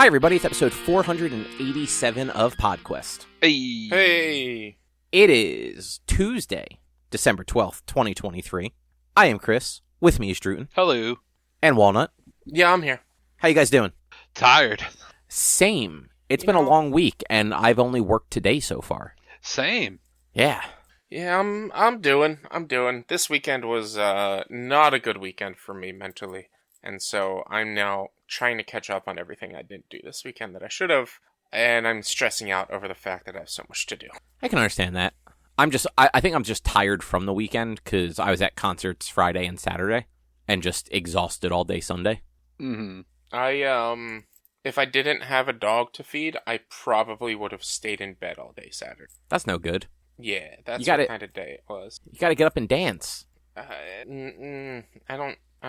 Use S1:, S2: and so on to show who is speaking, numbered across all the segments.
S1: Hi, everybody. It's episode 487 of PodQuest.
S2: Hey!
S1: It is Tuesday, December 12th, 2023. I am Chris. With me is Druten.
S3: Hello.
S1: And Walnut.
S2: Yeah, I'm here.
S1: How you guys doing?
S3: Tired.
S1: Same. It's been a long week, and I've only worked today so far.
S3: Same.
S1: Yeah.
S2: Yeah, I'm doing. This weekend was not a good weekend for me mentally, and so I'm now trying to catch up on everything I didn't do this weekend that I should have, and I'm stressing out over the fact that I have so much to do.
S1: I can understand that. I think I'm just tired from the weekend because I was at concerts Friday and Saturday, and just exhausted all day Sunday.
S3: Mm-hmm.
S2: If I didn't have a dog to feed, I probably would have stayed in bed all day Saturday.
S1: That's no good.
S2: Yeah, that's what kind of day it was.
S1: You gotta get up and dance.
S2: I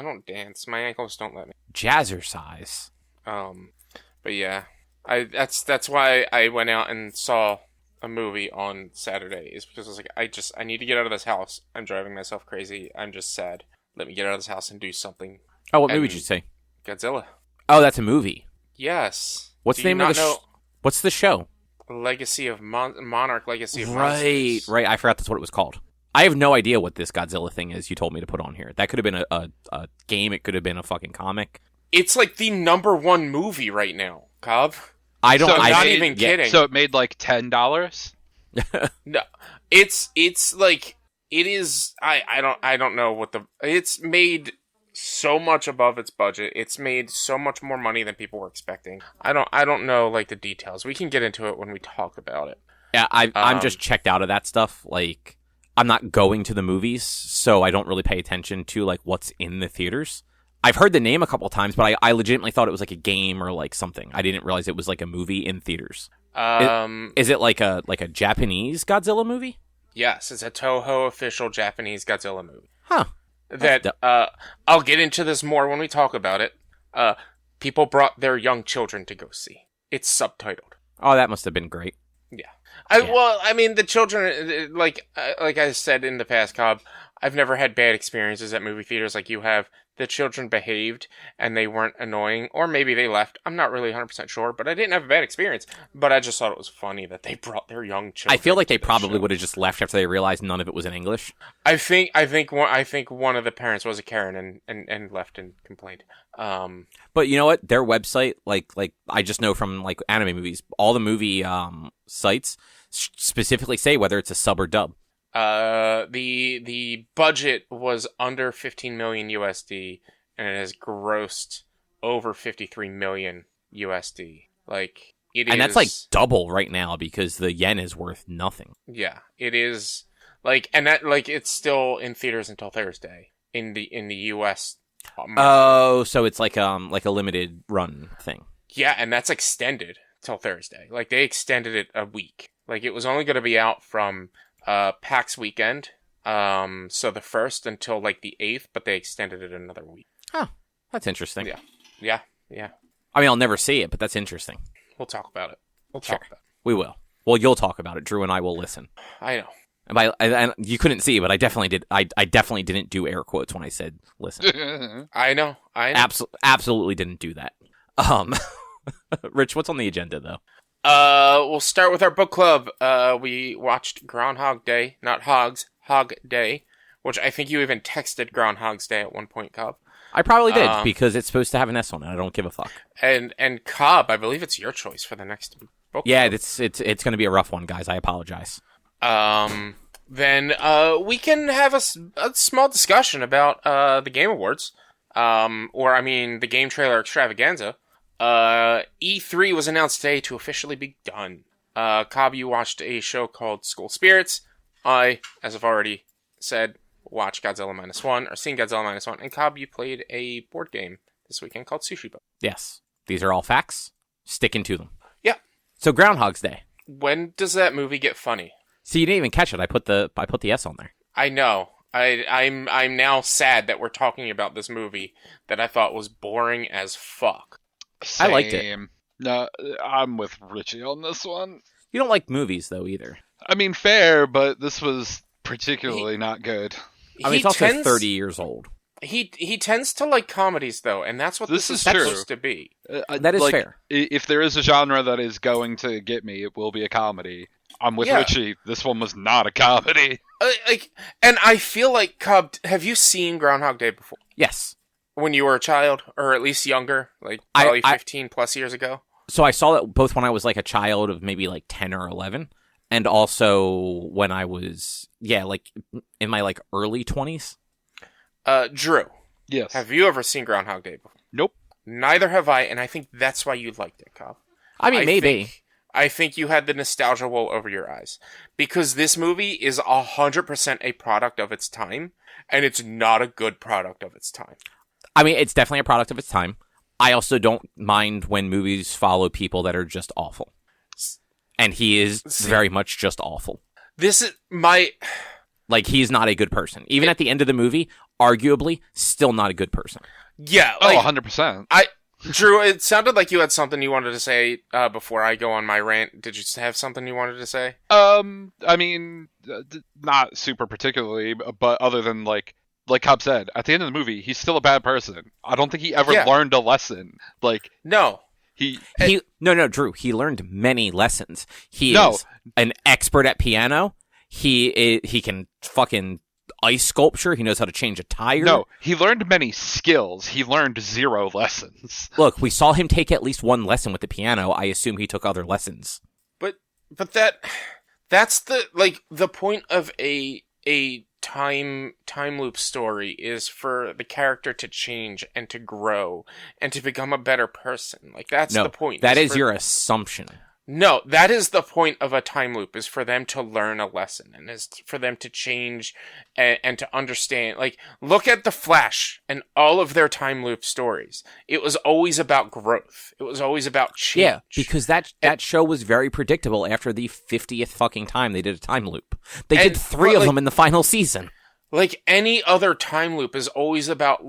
S2: don't dance. My ankles don't let me.
S1: Jazzercise.
S2: But yeah, that's why I went out and saw a movie on Saturday, is because I was like, I need to get out of this house. I'm driving myself crazy. I'm just sad. Let me get out of this house and do something.
S1: Oh, what movie did you say?
S2: Godzilla.
S1: Oh, that's a movie.
S2: Yes.
S1: What's the name of the What's the show?
S2: Legacy of Monarch Legacy of Monsters.
S1: Right. I forgot that's what it was called. I have no idea what this Godzilla thing is you told me to put on here. That could have been a game. It could have been a fucking comic.
S2: It's like the #1 movie right now, Cobb.
S1: I'm
S2: not even kidding.
S3: So it made like $10?
S2: No, it's like it is. I don't know what it's made so much above its budget. It's made so much more money than people were expecting. I don't know like the details. We can get into it when we talk about it.
S1: Yeah, I'm just checked out of that stuff. Like, I'm not going to the movies, so I don't really pay attention to like what's in the theaters. I've heard the name a couple times, but I legitimately thought it was like a game or like something. I didn't realize it was like a movie in theaters. Is it like a Japanese Godzilla movie?
S2: Yes, it's a Toho official Japanese Godzilla movie.
S1: Huh.
S2: I'll get into this more when we talk about it. People brought their young children to go see. It's subtitled.
S1: Oh, that must have been great.
S2: Yeah. Well, I mean, the children, like I said in the past, Cobb, I've never had bad experiences at movie theaters like you have. The children behaved, and they weren't annoying, or maybe they left. I'm not really 100% sure, but I didn't have a bad experience. But I just thought it was funny that they brought their young children.
S1: I feel like they probably would have just left after they realized none of it was in English.
S2: I think one of the parents was a Karen and left and complained.
S1: But you know what? Their website, like I just know from like anime movies, all the movie sites specifically say whether it's a sub or dub.
S2: The budget was under 15 million USD, and it has grossed over 53 million USD. Like, it is...
S1: And that's like double right now because the yen is worth nothing.
S2: Yeah, it is. Like, and that, like, it's still in theaters until Thursday in the US market.
S1: Oh, so it's like a limited run thing.
S2: Yeah, and that's extended till Thursday. Like, they extended it a week. Like, it was only going to be out from PAX weekend, so the 1st until like the 8th, but they extended it another week.
S1: Oh, that's interesting.
S2: Yeah.
S1: I mean, I'll never see it, but that's interesting.
S2: We'll talk about it.
S1: Talk about it. We will. Well, you'll talk about it. Drew and I will listen.
S2: I know.
S1: And you couldn't see, but I definitely did. I definitely didn't do air quotes when I said listen.
S2: I know.
S1: Absolutely didn't do that. Rich, what's on the agenda though?
S2: We'll start with our book club. We watched Groundhog Day, not Hogs, Hog Day, which I think you even texted Groundhog's Day at one point, Cobb.
S1: I probably did, because it's supposed to have an S on it. I don't give a fuck.
S2: And Cobb, I believe it's your choice for the next book
S1: club.
S2: It's
S1: going to be a rough one, guys. I apologize.
S2: Then we can have a small discussion about the Game Awards, the Game Trailer Extravaganza. E3 was announced today to officially be done. Cobb, you watched a show called School Spirits. I, as I've already said, watched Godzilla Minus One, or seen Godzilla Minus One. And Cobb, you played a board game this weekend called Sushi Boat.
S1: Yes. These are all facts. Sticking to them.
S2: Yeah.
S1: So Groundhog's Day.
S2: When does that movie get funny?
S1: See, you didn't even catch it. I put the S on there.
S2: I know. I'm now sad that we're talking about this movie that I thought was boring as fuck.
S3: Same.
S1: I liked it.
S3: No, I'm with Richie on this one.
S1: You don't like movies, though, either.
S3: I mean, fair, but this was particularly not good.
S1: I mean, it's also 30 years old.
S2: He tends to like comedies though, and that's what this is
S3: true.
S2: supposed to be.
S1: That is fair.
S3: If there is a genre that is going to get me, it will be a comedy. I'm with Richie. This one was not a comedy.
S2: And I feel like, Cub, have you seen Groundhog Day before?
S1: Yes.
S2: When you were a child, or at least younger, like probably 15 plus years ago?
S1: So I saw that both when I was like a child of maybe like 10 or 11, and also when I was, like in my like early 20s.
S2: Drew.
S3: Yes.
S2: Have you ever seen Groundhog Day before?
S3: Nope.
S2: Neither have I, and I think that's why you liked it, Cub.
S1: I mean, maybe.
S2: I think you had the nostalgia wool over your eyes. Because this movie is 100% a product of its time, and it's not a good product of its time.
S1: I mean, it's definitely a product of its time. I also don't mind when movies follow people that are just awful. And he is very much just awful.
S2: This is my...
S1: Like, he's not a good person. Even at the end of the movie, arguably, still not a good person.
S2: Yeah.
S3: Like, 100%.
S2: Drew, it sounded like you had something you wanted to say before I go on my rant. Did you have something you wanted to say?
S3: I mean, not super particularly, but other than like Cobb said, at the end of the movie, he's still a bad person. I don't think he ever learned a lesson. Like,
S2: no.
S1: No, Drew, he learned many lessons. He is an expert at piano. He can fucking ice sculpture. He knows how to change a tire.
S3: No, he learned many skills. He learned 0 lessons.
S1: Look, we saw him take at least one lesson with the piano. I assume he took other lessons.
S2: But that's the point of a time loop story is for the character to change and to grow and to become a better person. Like, that's the point.
S1: That is your assumption.
S2: No, that is the point of a time loop, is for them to learn a lesson and is for them to change and to understand. Like, look at The Flash and all of their time loop stories. It was always about growth. It was always about change.
S1: Yeah, because that show was very predictable after the 50th fucking time they did a time loop. They did 3 of them in the final season.
S2: Like any other time loop is always about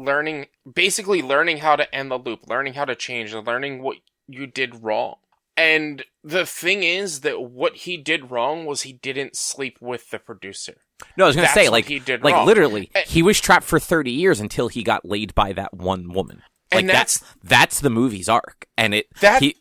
S2: basically learning how to end the loop, learning how to change, and learning what you did wrong. And the thing is that what he did wrong was he didn't sleep with the producer.
S1: No, I was going to say, like,
S2: he did
S1: like
S2: wrong.
S1: Literally, he was trapped for 30 years until he got laid by that one woman. Like,
S2: and
S1: that's the movie's arc. And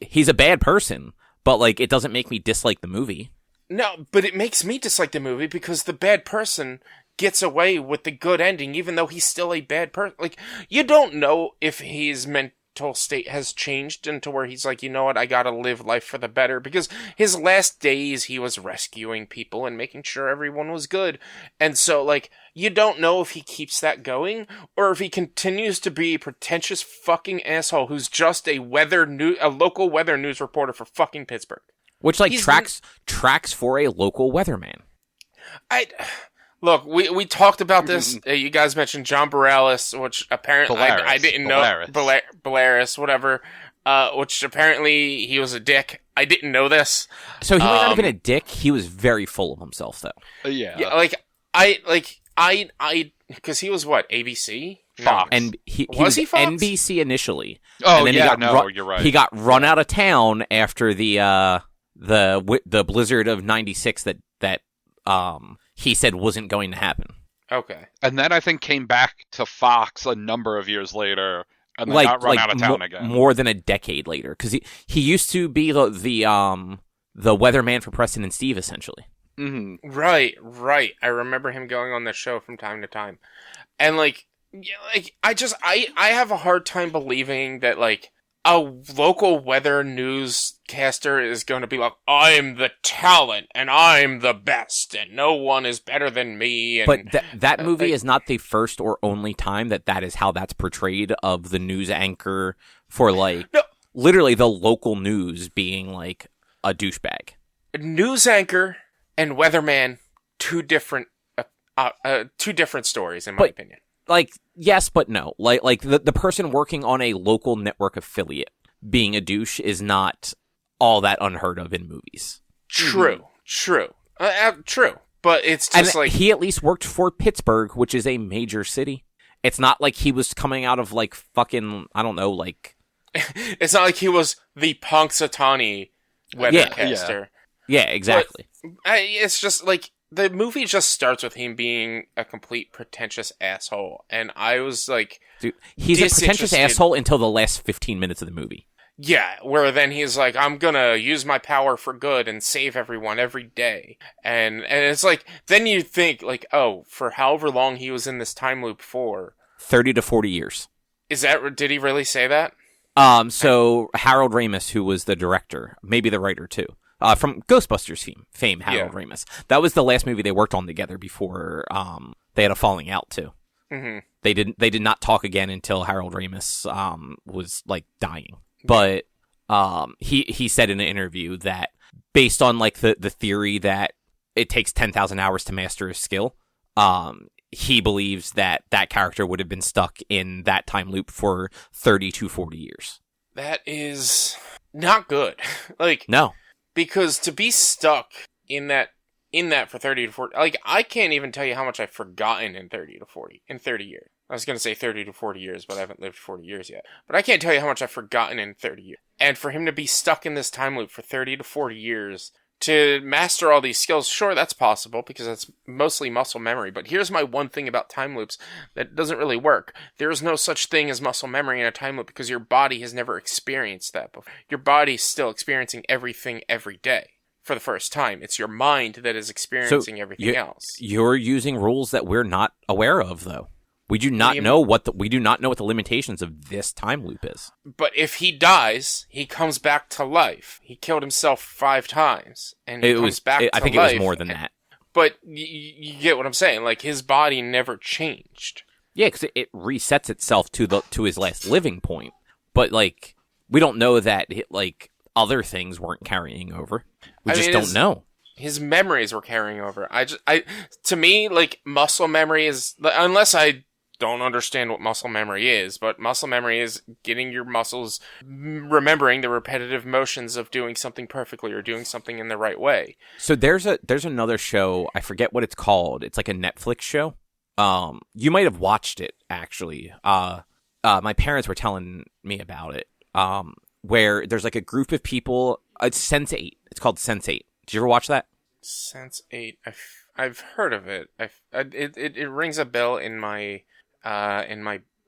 S1: he's a bad person, but like, it doesn't make me dislike the movie.
S2: No, but it makes me dislike the movie because the bad person gets away with the good ending, even though he's still a bad person. Like, you don't know if his mental state has changed into where he's like, you know what, I gotta live life for the better, because his last days he was rescuing people and making sure everyone was good. And so, like, you don't know if he keeps that going or if he continues to be a pretentious fucking asshole who's just a local weather news reporter for fucking Pittsburgh.
S1: Which, like, tracks for a local weatherman. Look, we talked about this. You guys mentioned John Bareilles, which apparently I didn't know. Bareilles, whatever. Which apparently he was a dick. I didn't know this. So he was not even a dick. He was very full of himself, though.
S2: Yeah, I because he was what, ABC?
S3: Fox.
S1: And he
S2: was
S1: Fox?
S2: NBC
S1: initially.
S3: Oh,
S1: and then
S3: you're right.
S1: He got run out of town after the blizzard of '96 that he said wasn't going to happen.
S2: Okay.
S3: And then I think came back to Fox a number of years later and then got run out of town again.
S1: More than a decade later. Because he used to be the weatherman for Preston and Steve, essentially.
S2: Mm-hmm. Right. I remember him going on the show from time to time. And, like, I have a hard time believing that, like, a local weather newscaster is going to be like, I'm the talent, and I'm the best, and no one is better than me. And,
S1: but that movie is not the first or only time that is how that's portrayed of the news anchor for, like, literally the local news being, like, a douchebag.
S2: News anchor and weatherman, two different stories, in my opinion.
S1: Like, yes, but no. Like the person working on a local network affiliate being a douche is not all that unheard of in movies.
S2: True. But it's just like...
S1: he at least worked for Pittsburgh, which is a major city. It's not like he was coming out of, like, fucking, I don't know, like...
S2: It's not like he was the Punxsutawney weathercaster.
S1: Yeah, exactly.
S2: But, it's just, like, the movie just starts with him being a complete pretentious asshole, and I was like,
S1: dude, he's a pretentious asshole until the last 15 minutes of the movie.
S2: Yeah, where then he's like, I'm gonna use my power for good and save everyone every day. And it's like, then you think, like, oh, for however long he was in this time loop for.
S1: 30 to 40 years.
S2: Did he really say that?
S1: So Harold Ramis, who was the director, maybe the writer too, from Ghostbusters fame, Harold Ramis. That was the last movie they worked on together before they had a falling out too. Mm-hmm. They did not talk again until Harold Ramis was like dying. But he said in an interview that based on like the theory that it takes 10,000 hours to master a skill, he believes that character would have been stuck in that time loop for 30 to 40 years. That
S2: is not good. Like,
S1: no,
S2: because to be stuck in that for 30 to 40, like, I can't even tell you how much I've forgotten in 30 years. I was going to say 30 to 40 years, but I haven't lived 40 years yet. But I can't tell you how much I've forgotten in 30 years. And for him to be stuck in this time loop for 30 to 40 years, to master all these skills, sure, that's possible, because that's mostly muscle memory. But here's my one thing about time loops that doesn't really work. There is no such thing as muscle memory in a time loop, because your body has never experienced that before. Your body's still experiencing everything every day. For the first time. It's your mind that is experiencing everything else.
S1: You're using rules that we're not aware of, though. We do not know what the limitations of this time loop is.
S2: But if he dies, he comes back to life. He killed himself 5 times, and he comes back to life.
S1: I think it was more than that.
S2: But you get what I'm saying. Like, his body never changed.
S1: Yeah, because it resets itself to his last living point. But like, we don't know that other things weren't carrying over. We just don't know.
S2: His memories were carrying over. To me, like, muscle memory is, unless I don't understand what muscle memory is, but muscle memory is getting your muscles remembering the repetitive motions of doing something perfectly or doing something in the right way.
S1: So there's another show, I forget what it's called. It's like a Netflix show. You might have watched it, actually. My parents were telling me about it. Where there's like a group of people. It's Sense8. It's called Sense8. Did you ever watch that?
S2: Sense8. I've heard of it. It rings a bell in my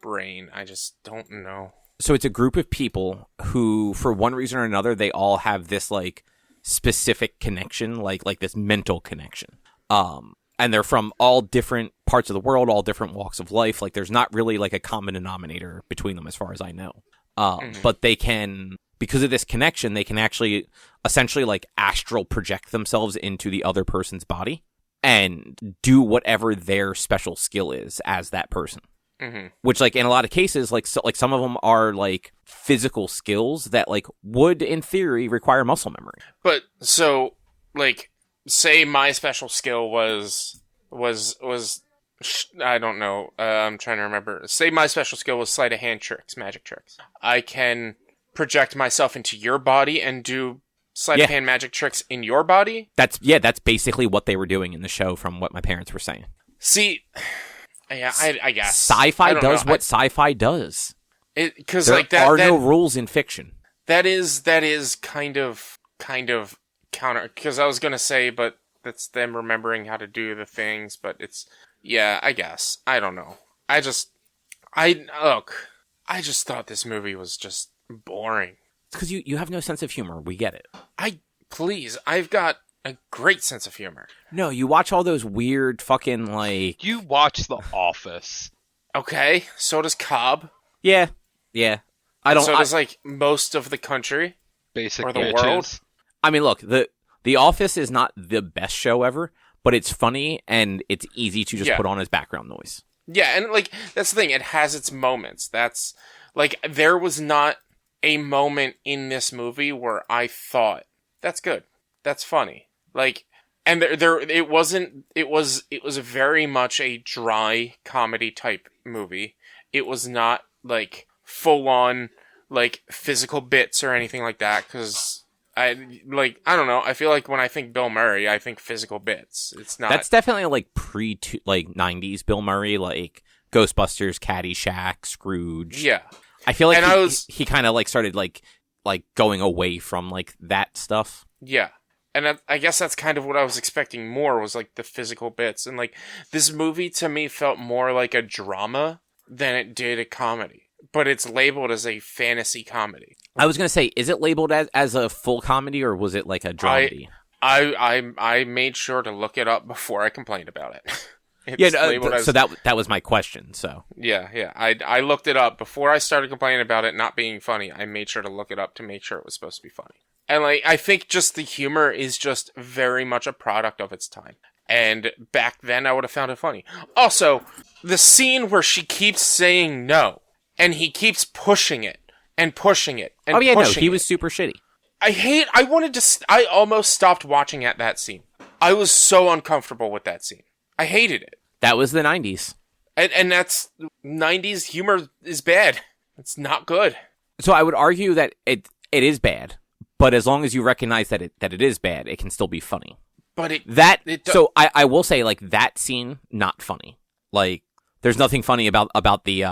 S2: brain. I just don't know.
S1: So it's a group of people who, for one reason or another, they all have this like specific connection, like this mental connection. And they're from all different parts of the world, all different walks of life. Like, there's not really like a common denominator between them, as far as I know. But they can, because of this connection, they can actually essentially like astral project themselves into the other person's body and do whatever their special skill is as that person. Mm-hmm. Which, like, in a lot of cases, like some of them are like physical skills that like would, in theory, require muscle memory.
S2: But so, like, say my special skill was I don't know. I'm trying to remember. Say my special skill was sleight of hand tricks, magic tricks. I can project myself into your body and do sleight of hand magic tricks in your body.
S1: That's basically what they were doing in the show, from what my parents were saying.
S2: See, yeah, I guess
S1: sci-fi does what sci-fi does.
S2: Because
S1: there are no rules in fiction.
S2: That is kind of counter. Because I was gonna say, but that's them remembering how to do the things. But it's. Yeah, I guess. I don't know. I just thought this movie was just boring.
S1: It's because you have no sense of humor. We get it.
S2: I've got a great sense of humor.
S1: No, you watch all those weird fucking, like...
S3: You watch The Office.
S2: Okay, so does Cobb.
S1: Yeah.
S2: So does, like, most of the country.
S3: Basic
S2: or the world.
S1: I mean, look, The Office is not the best show ever, but it's funny, and it's easy to just put on as background noise.
S2: Yeah, and, like, that's the thing. It has its moments. That's, like, there was not a moment in this movie where I thought, that's good. That's funny. Like, and it was very much a dry comedy type movie. It was not, like, full on, like, physical bits or anything like that, because... I don't know. I feel like when I think Bill Murray, I think physical bits. It's not.
S1: That's definitely like '90s Bill Murray, like Ghostbusters, Caddyshack, Scrooge.
S2: Yeah,
S1: I feel like he kind of like started like going away from like that stuff.
S2: Yeah, And I guess that's kind of what I was expecting more, was like the physical bits. And like this movie to me felt more like a drama than it did a comedy. But it's labeled as a fantasy comedy.
S1: I was going to say, is it labeled as a full comedy, or was it like a dramedy?
S2: I made sure to look it up before I complained about it.
S1: So that was my question. So
S2: yeah. I looked it up before I started complaining about it not being funny. I made sure to look it up to make sure it was supposed to be funny. And like, I think just the humor is just very much a product of its time. And back then I would have found it funny. Also, the scene where she keeps saying no, and he keeps pushing it and pushing it and
S1: he was super shitty.
S2: I almost stopped watching at that scene. I was so uncomfortable with that scene. I hated it.
S1: That was the 90s.
S2: And that's 90s humor is bad. It's not good.
S1: So I would argue that it is bad, but as long as you recognize that it is bad, it can still be funny.
S2: But
S1: so I will say, like, that scene, not funny. Like, there's nothing funny about the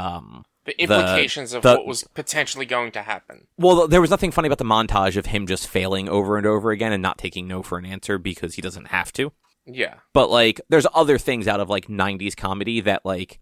S2: implications of what was potentially going to happen.
S1: Well, there was nothing funny about the montage of him just failing over and over again and not taking no for an answer because he doesn't have to.
S2: Yeah.
S1: But, like, there's other things out of, like, 90s comedy that, like,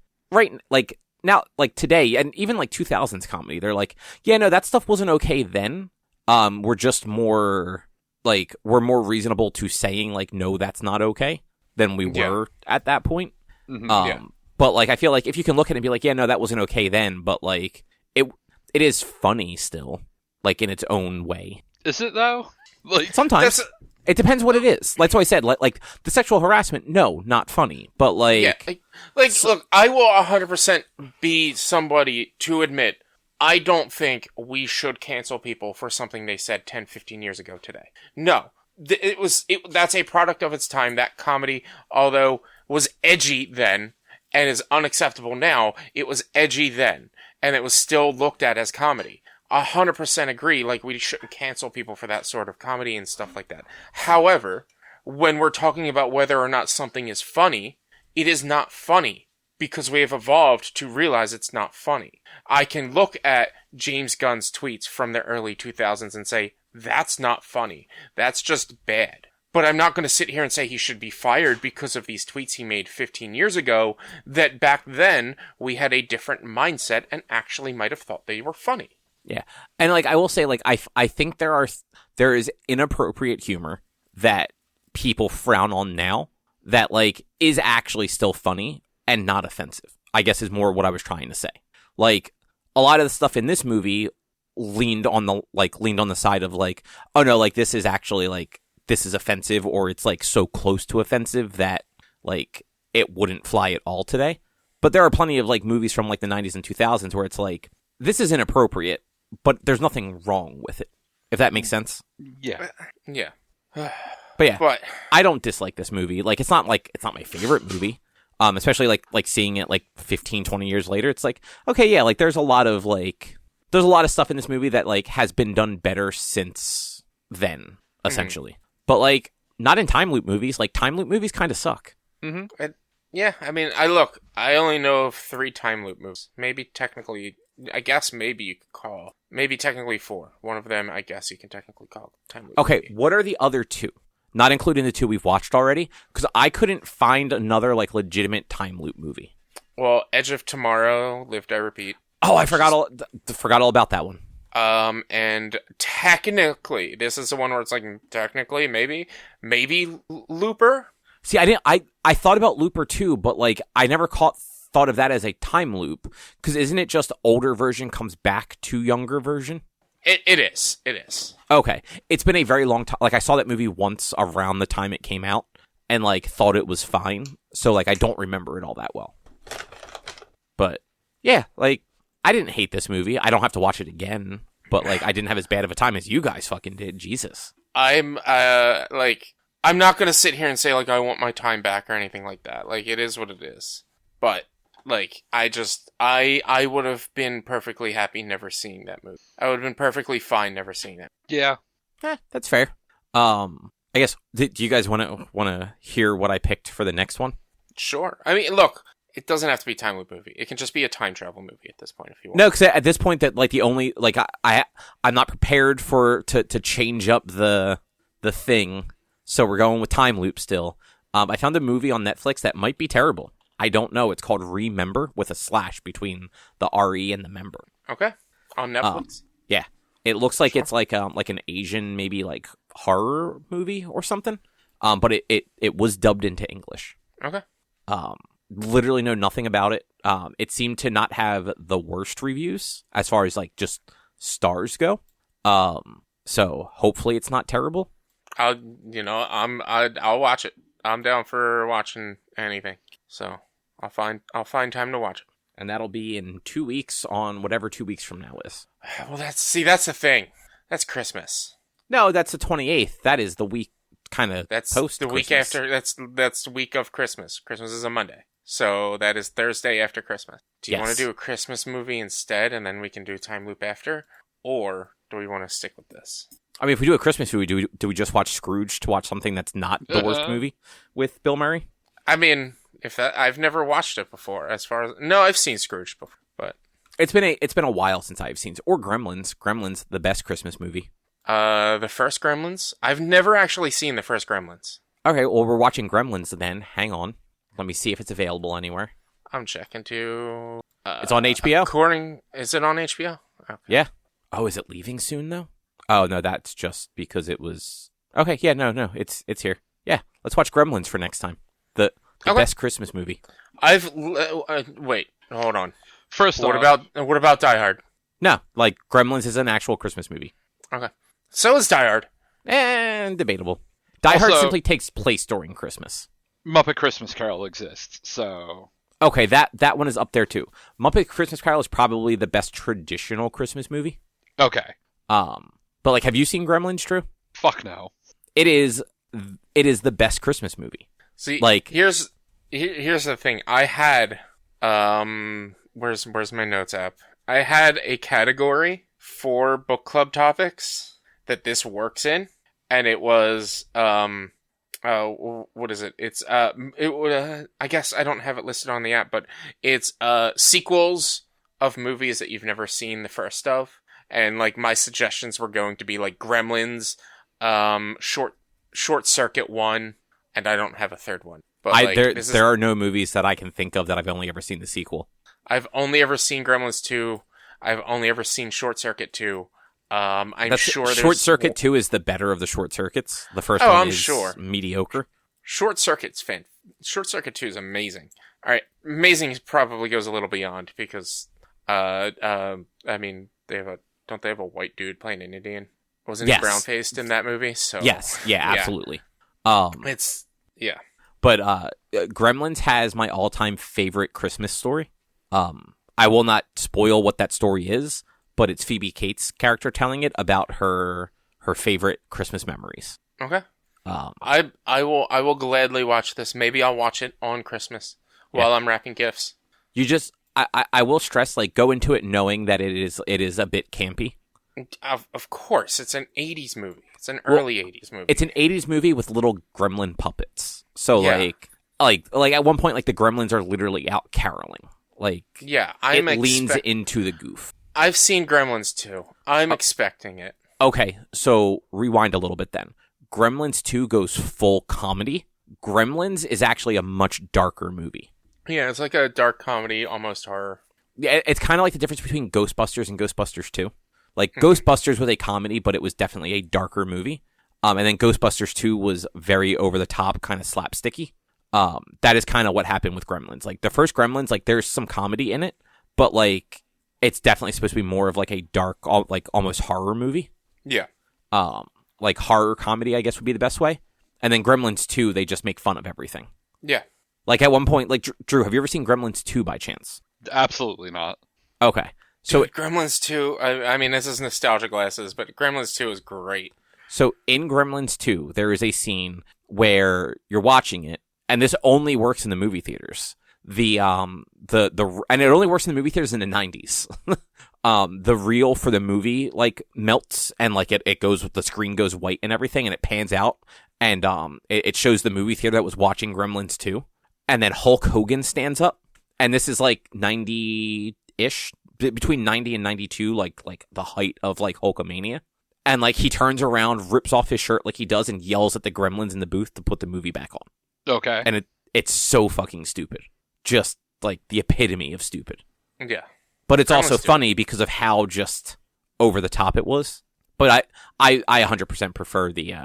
S1: now, like, today, and even, like, 2000s comedy, they're like, yeah, no, that stuff wasn't okay then. We're just more, like, we're more reasonable to saying, like, no, that's not okay than we were at that point.
S3: Mm-hmm.
S1: But, like, I feel like if you can look at it and be like, yeah, no, that wasn't okay then, but, like, it is funny still, like, in its own way.
S3: Is it, though? Like,
S1: sometimes. It depends what it is. That's what I said. Like the sexual harassment, no, not funny. But, like...
S2: Yeah, look, I will 100% be somebody to admit, I don't think we should cancel people for something they said 10, 15 years ago today. No. That's a product of its time. That comedy, although was edgy then and is unacceptable now, it was edgy then, and it was still looked at as comedy. 100% agree, like, we shouldn't cancel people for that sort of comedy and stuff like that. However, when we're talking about whether or not something is funny, it is not funny, because we have evolved to realize it's not funny. I can look at James Gunn's tweets from the early 2000s and say, that's not funny. That's just bad. But I'm not going to sit here and say he should be fired because of these tweets he made 15 years ago, that back then we had a different mindset and actually might have thought they were funny.
S1: Yeah. And, like, I will say, like, I think there is inappropriate humor that people frown on now that, like, is actually still funny and not offensive, I guess, is more what I was trying to say. Like, a lot of the stuff in this movie leaned on the side of, like, oh no, like, this is actually, like, this is offensive, or it's, like, so close to offensive that, like, it wouldn't fly at all today. But there are plenty of, like, movies from, like, the 90s and 2000s where it's like, this is inappropriate, but there's nothing wrong with it, if that makes sense.
S3: Yeah.
S2: Yeah.
S1: But yeah, I don't dislike this movie. Like, it's not my favorite movie. Especially like seeing it like 15, 20 years later. It's like, okay, yeah, like there's a lot of stuff in this movie that, like, has been done better since then, essentially. Mm-hmm. But, like, not in time loop movies. Like, time loop movies kind of suck.
S2: Mm-hmm. Yeah, I mean, I only know of 3 time loop movies. Maybe technically, I guess maybe you could call, maybe technically 4. One of them, I guess you can technically call time loop
S1: Okay,
S2: movie.
S1: What are the other 2? Not including the 2 we've watched already, because I couldn't find another, like, legitimate time loop movie.
S2: Well, Edge of Tomorrow, Live Die Repeat.
S1: Oh, I forgot all about that one.
S2: And technically, this is the one where it's like, technically, maybe Looper.
S1: See, I thought about Looper too, but, like, I never thought of that as a time loop, because isn't it just older version comes back to younger version?
S2: It is.
S1: Okay. It's been a very long time. Like, I saw that movie once around the time it came out and, like, thought it was fine. So, like, I don't remember it all that well. But, yeah, like, I didn't hate this movie. I don't have to watch it again. But, like, I didn't have as bad of a time as you guys fucking did. Jesus.
S2: I'm not going to sit here and say, like, I want my time back or anything like that. Like, it is what it is. But, like, I would have been perfectly happy never seeing that movie. I would have been perfectly fine never seeing that.
S3: Yeah.
S1: That's fair. I guess, do you guys want to hear what I picked for the next one?
S2: Sure. I mean, look, it doesn't have to be a time loop movie. It can just be a time travel movie at this point if you want.
S1: No, because at this point, that, like, the only, like, I'm not prepared to change up the thing So we're going with time loop still. I found a movie on Netflix that might be terrible. I don't know. It's called Remember with a slash between the RE and the member.
S2: Okay. On Netflix?
S1: Yeah. It looks like it's like an Asian, maybe like horror movie or something. But it was dubbed into English.
S2: Okay.
S1: Literally know nothing about it. It seemed to not have the worst reviews as far as like just stars go. So hopefully it's not terrible.
S2: I'll watch it. I'm down for watching anything. So I'll find time to watch it.
S1: And that'll be in 2 weeks on whatever 2 weeks from now is.
S2: Well, that's the thing. That's Christmas.
S1: No, that's the 28th. That is the week kind of
S2: That's
S1: post
S2: the week after. That's the week of Christmas. Christmas is a Monday. So that is Thursday after Christmas. Do you want to do a Christmas movie instead, and then we can do time loop after? Or do we want to stick with this?
S1: I mean, if we do a Christmas movie, do we just watch Scrooge to watch something that's not the worst movie with Bill Murray?
S2: I mean, I've never watched it before. No, I've seen Scrooge before, but
S1: it's been a while since I've seen or Gremlins. Gremlins, the best Christmas movie.
S2: The first Gremlins. I've never actually seen the first Gremlins.
S1: Okay, well we're watching Gremlins then. Hang on, let me see if it's available anywhere.
S2: I'm checking too.
S1: It's on HBO.
S2: Is it on HBO? Okay.
S1: Yeah. Oh, is it leaving soon though? Oh no, that's just because it was. Okay, yeah, no, it's here. Yeah, let's watch Gremlins for next time. The best Christmas movie.
S2: Wait, hold on.
S3: First,
S2: what about Die Hard?
S1: No, like Gremlins is an actual Christmas movie.
S2: Okay, so is Die Hard.
S1: And debatable. Die Hard simply takes place during Christmas.
S3: Muppet Christmas Carol exists, so
S1: okay, that one is up there too. Muppet Christmas Carol is probably the best traditional Christmas movie.
S3: Okay.
S1: But like, have you seen Gremlins, Drew?
S3: Fuck no.
S1: It is the best Christmas movie.
S2: See,
S1: like
S2: here's the thing. I had where's my notes app? I had a category for book club topics that this works in, and it was what is it? It's I guess I don't have it listed on the app, but it's sequels of movies that you've never seen the first of. And, like, my suggestions were going to be, like, Gremlins, Short Circuit 1, and I don't have a third one. But
S1: there are no movies that I can think of that I've only ever seen the sequel.
S2: I've only ever seen Gremlins 2. I've only ever seen Short Circuit 2.
S1: Short Circuit 2 is the better of the Short Circuits. The first one is mediocre.
S2: Short Circuit 2 is amazing. All right, amazing probably goes a little beyond because, I mean, don't they have a white dude playing an Indian? Wasn't he brown-faced in that movie? So
S1: yes, yeah, absolutely.
S2: But
S1: Gremlins has my all-time favorite Christmas story. I will not spoil what that story is, but it's Phoebe Cates' character telling it about her favorite Christmas memories.
S2: Okay. I will gladly watch this. Maybe I'll watch it on Christmas while I'm wrapping gifts.
S1: I will stress, like, go into it knowing that it is a bit campy.
S2: Of course, it's an 80s movie. It's an early 80s movie.
S1: It's an 80s movie with little gremlin puppets. So like at one point, like, the gremlins are literally out caroling. Like,
S2: yeah,
S1: it leans into the goof.
S2: I've seen Gremlins 2. I'm expecting it.
S1: Okay, so rewind a little bit then. Gremlins 2 goes full comedy. Gremlins is actually a much darker movie.
S2: Yeah, it's like a dark comedy, almost horror.
S1: Yeah, it's kind of like the difference between Ghostbusters and Ghostbusters 2. Like, Ghostbusters was a comedy, but it was definitely a darker movie. And then Ghostbusters 2 was very over-the-top, kind of slapsticky. That is kind of what happened with Gremlins. Like, the first Gremlins, like, there's some comedy in it, but, like, it's definitely supposed to be more of, like, a dark, like, almost horror movie.
S2: Yeah.
S1: Like, horror comedy, I guess, would be the best way. And then Gremlins 2, they just make fun of everything.
S2: Yeah.
S1: Like, at one point, like, Drew, have you ever seen Gremlins 2 by chance?
S3: Absolutely not.
S1: Okay. So
S2: dude, Gremlins 2, I mean, this is nostalgia glasses, but Gremlins 2 is great. So
S1: in Gremlins 2, there is a scene where you're watching it, and this only works in the movie theaters. And it only works in the movie theaters in the 90s. The reel for the movie, like, melts, and, like, it goes, the screen goes white and everything, and it pans out, and it shows the movie theater that was watching Gremlins 2. And then Hulk Hogan stands up, and this is like 90-ish, between 90 and 92, like the height of like Hulkamania. And, like, he turns around, rips off his shirt like he does, and yells at the Gremlins in the booth to put the movie back on.
S3: Okay.
S1: And it's so fucking stupid. Just, like, the epitome of stupid.
S2: Yeah.
S1: But it's also funny because of how just over the top it was. But I 100% prefer the,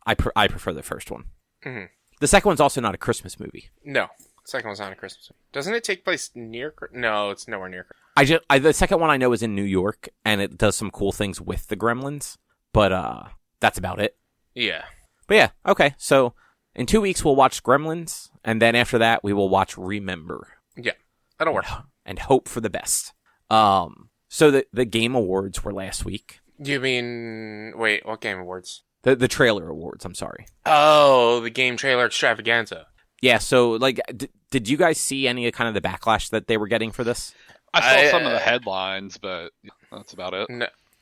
S1: I prefer the first one.
S2: Mm-hmm.
S1: The second one's also not a Christmas movie.
S2: No. The second one's not a Christmas movie. Doesn't it take place near... No, it's nowhere near.
S1: The second one I know is in New York, and it does some cool things with the Gremlins. But that's about it.
S2: Yeah.
S1: But yeah, okay. So in 2 weeks we'll watch Gremlins, and then after that we will watch Remember.
S2: Yeah, that'll work.
S1: And hope for the best. So the Game Awards were last week.
S2: You mean... Wait, what Game Awards?
S1: The trailer awards, I'm sorry.
S2: Oh, the game trailer extravaganza.
S1: Yeah, so, like, did you guys see any of kind of the backlash that they were getting for this?
S3: I saw some of the headlines, but that's about it.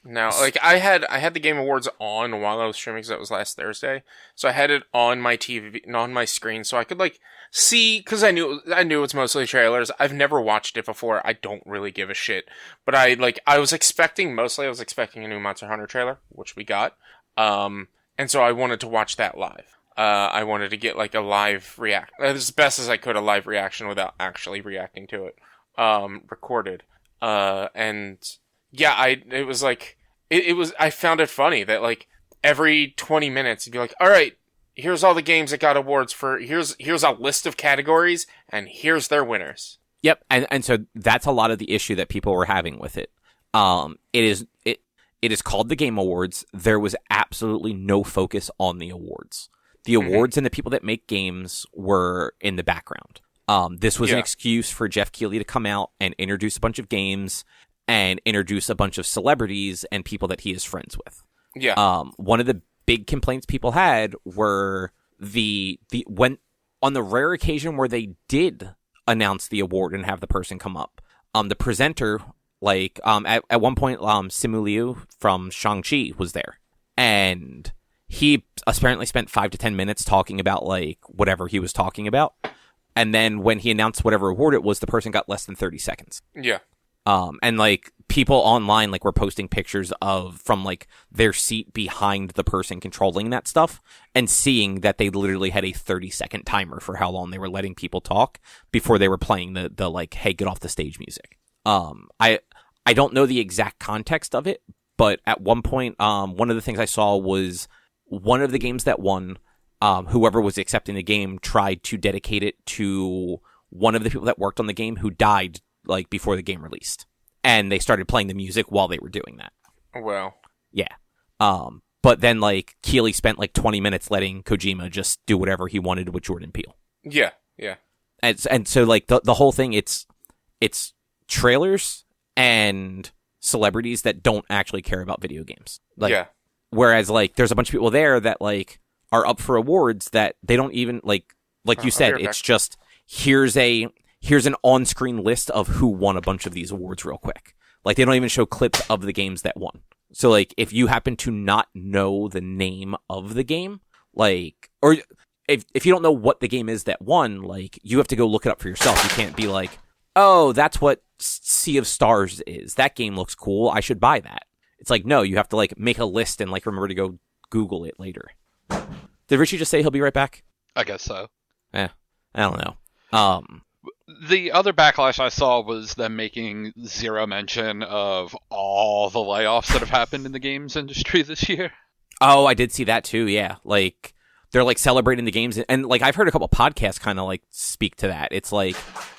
S2: No, like, I had the Game Awards on while I was streaming because that was last Thursday. So I had it on my TV, on my screen, so I could, like, see, because I knew it's mostly trailers. I've never watched it before. I don't really give a shit. But I was expecting a new Monster Hunter trailer, which we got. And so I wanted to watch that live. I wanted to get, like, a live as best as I could, a live reaction without actually reacting to it, recorded. And yeah, it was like, I found it funny that, like, every 20 minutes you'd be like, all right, here's all the games that got awards for, here's a list of categories, and here's their winners.
S1: Yep, and so that's a lot of the issue that people were having with it. It is called the Game Awards. There was absolutely no focus on the awards. The awards and the people that make games were in the background. This was an excuse for Jeff Keighley to come out and introduce a bunch of games and introduce a bunch of celebrities and people that he is friends with.
S2: Yeah.
S1: One of the big complaints people had were when on the rare occasion where they did announce the award and have the person come up, the presenter, like, at one point, Simu Liu from Shang-Chi was there, and he apparently spent 5 to 10 minutes talking about, like, whatever he was talking about, and then when he announced whatever award it was, the person got less than 30 seconds.
S2: Yeah.
S1: And, like, people online, like, were posting pictures from, like, their seat behind the person controlling that stuff and seeing that they literally had a 30-second timer for how long they were letting people talk before they were playing the like, hey, get off the stage music. I don't know the exact context of it, but at one point, one of the things I saw was one of the games that won, whoever was accepting the game tried to dedicate it to one of the people that worked on the game who died, like, before the game released. And they started playing the music while they were doing that.
S2: Well.
S1: Yeah. But then, like, Keighley spent, like, 20 minutes letting Kojima just do whatever he wanted with Jordan Peele.
S2: Yeah, yeah.
S1: And so, like, the whole thing, it's trailers and celebrities that don't actually care about video games. Like,
S2: yeah.
S1: Whereas, like, there's a bunch of people there that, like, are up for awards that they don't even, like you said, it's just, here's an on-screen list of who won a bunch of these awards real quick. Like, they don't even show clips of the games that won. So, like, if you happen to not know the name of the game, like, or if you don't know what the game is that won, like, you have to go look it up for yourself. You can't be like, oh, that's what Sea of Stars is. That game looks cool. I should buy that. It's like, no, you have to, like, make a list and, like, remember to go Google it later. Did Richie just say he'll be right back?
S3: I guess so.
S1: I don't know.
S3: The other backlash I saw was them making zero mention of all the layoffs that have happened in the games industry this year.
S1: Oh, I did see that too, yeah. Like, they're, like, celebrating the games. And, like, I've heard a couple podcasts kind of, like, speak to that. It's like,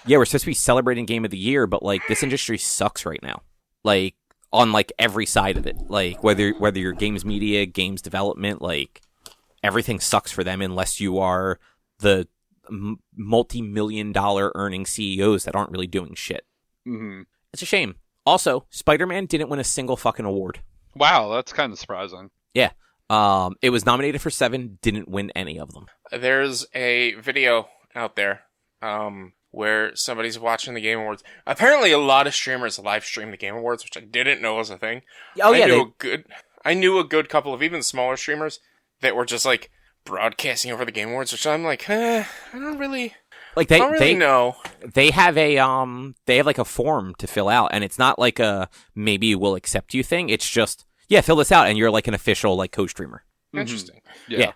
S1: yeah, we're supposed to be celebrating Game of the Year, but, like, this industry sucks right now. Like, on, like, every side of it. Like, whether you're games media, games development, like, everything sucks for them unless you are the multi-million-dollar earning CEOs that aren't really doing shit.
S3: Mm-hmm.
S1: It's a shame. Also, Spider-Man didn't win a single fucking award.
S3: Wow, that's kind of surprising.
S1: Yeah. It was nominated for 7, didn't win any of them.
S2: There's a video out there where somebody's watching the Game Awards. Apparently, a lot of streamers live stream the Game Awards, which I didn't know was a thing.
S1: Oh, yeah.
S2: I knew a good couple of even smaller streamers that were just, like, broadcasting over the Game Awards, which I'm like, I don't really...
S1: Like,
S2: they know.
S1: They have like, a form to fill out, and it's not like a maybe we'll accept you thing. It's just, Yeah, fill this out, and you're like an official like co-streamer.
S2: Interesting.
S3: Yeah.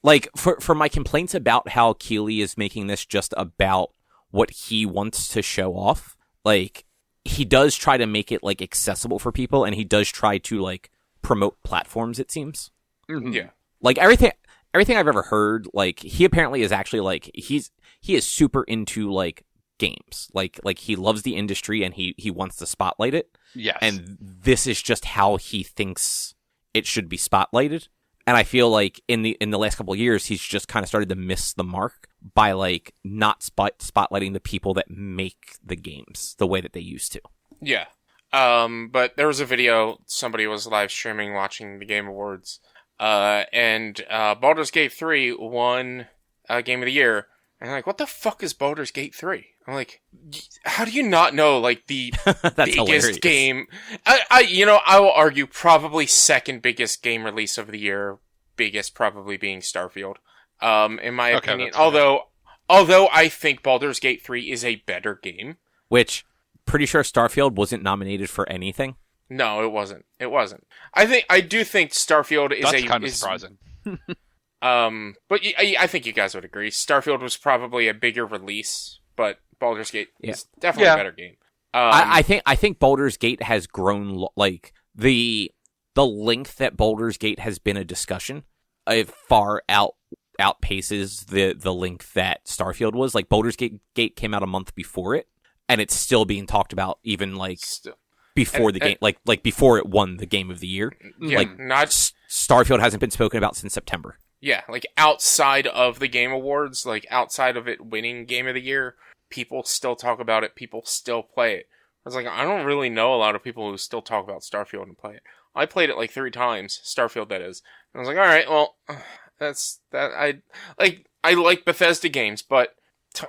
S1: Like for my complaints about how Keeley is making this just about what he wants to show off, like he does try to make it like accessible for people, and he does try to like promote platforms. It seems.
S3: Mhm.
S2: Yeah.
S1: Like everything I've ever heard, like he apparently is actually like he is super into like games. Like he loves the industry and he wants to spotlight it.
S3: Yes.
S1: And this is just how he thinks it should be spotlighted. And I feel like in the last couple of years, he's just kind of started to miss the mark by like not spotlighting the people that make the games the way that they used to.
S2: Yeah. But there was a video, somebody was live streaming watching the Game Awards, and Baldur's Gate 3 won Game of the Year. And I'm like, what the fuck is Baldur's Gate 3? I'm like, how do you not know, like, the biggest
S1: hilarious.
S2: game? I will argue probably second biggest game release of the year, biggest probably being Starfield, in my opinion. Although I think Baldur's Gate 3 is a better game.
S1: Which, pretty sure Starfield wasn't nominated for anything.
S2: No, it wasn't. I do think Starfield is
S3: That's kind of surprising.
S2: But I think you guys would agree. Starfield was probably a bigger release, but Baldur's Gate is definitely a better game.
S1: I think Baldur's Gate has grown like the length that Baldur's Gate has been a discussion. It far outpaces the length that Starfield was. Like Baldur's Gate came out a month before it, and it's still being talked about even like before the game, like before it won the Game of the Year.
S2: Yeah,
S1: like Starfield hasn't been spoken about since September.
S2: Yeah, like outside of the Game Awards, like outside of it winning Game of the Year, people still talk about it. People still play it. I was like, I don't really know a lot of people who still talk about Starfield and play it. I played it like 3 times, Starfield that is. And I was like, all right, well, that's that. I like Bethesda games, but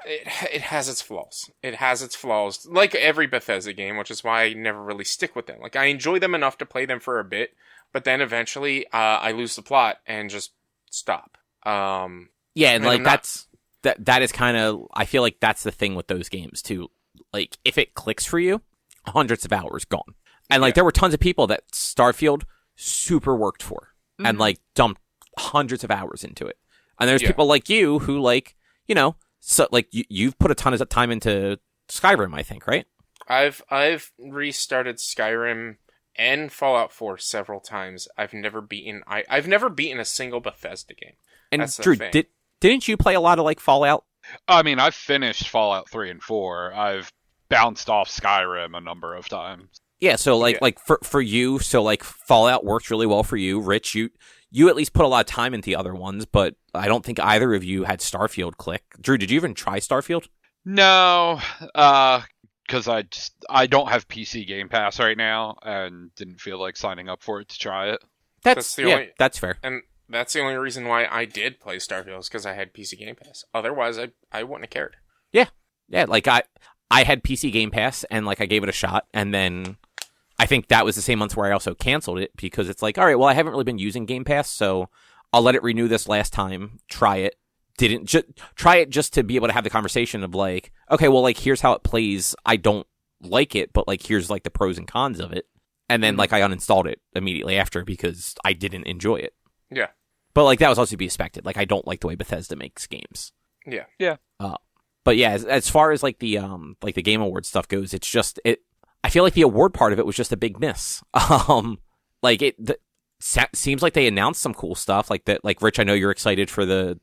S2: it has its flaws. It has its flaws, like every Bethesda game, which is why I never really stick with them. Like I enjoy them enough to play them for a bit, but then eventually I lose the plot and just stop.
S1: Yeah, and like that is kind of, I feel like that's the thing with those games too. Like if it clicks for you, hundreds of hours gone. And like there were tons of people that Starfield super worked for and like dumped hundreds of hours into it. And there's people like you who like, you know, so like you've put a ton of time into Skyrim, I think, right?
S2: I've restarted Skyrim and Fallout 4 several times. I've never beaten a single Bethesda game.
S1: And
S2: that's
S1: Drew, didn't you play a lot of like Fallout?
S3: I mean, I've finished Fallout 3 and 4. I've bounced off Skyrim a number of times.
S1: Yeah, so like for you, so like Fallout worked really well for you. Rich, you at least put a lot of time into the other ones, but I don't think either of you had Starfield click. Drew, did you even try Starfield?
S3: No, because I don't have PC Game Pass right now and didn't feel like signing up for it to try it.
S1: That's fair.
S2: And that's the only reason why I did play Starfield is because I had PC Game Pass. Otherwise, I wouldn't have cared.
S1: Yeah, like I had PC Game Pass and like I gave it a shot, and then I think that was the same month where I also canceled it because it's like, all right, well, I haven't really been using Game Pass, so I'll let it renew this last time, try it. Try it just to be able to have the conversation of like, okay, well, like here's how it plays. I don't like it, but like here's like the pros and cons of it. And then like I uninstalled it immediately after because I didn't enjoy it.
S2: Yeah.
S1: But like that was also to be expected. Like I don't like the way Bethesda makes games.
S2: Yeah.
S3: Yeah.
S1: But yeah, as far as like the Game Awards stuff goes, it's just I feel like the award part of it was just a big miss. Seems like they announced some cool stuff like that. Like Rich, I know you're excited for the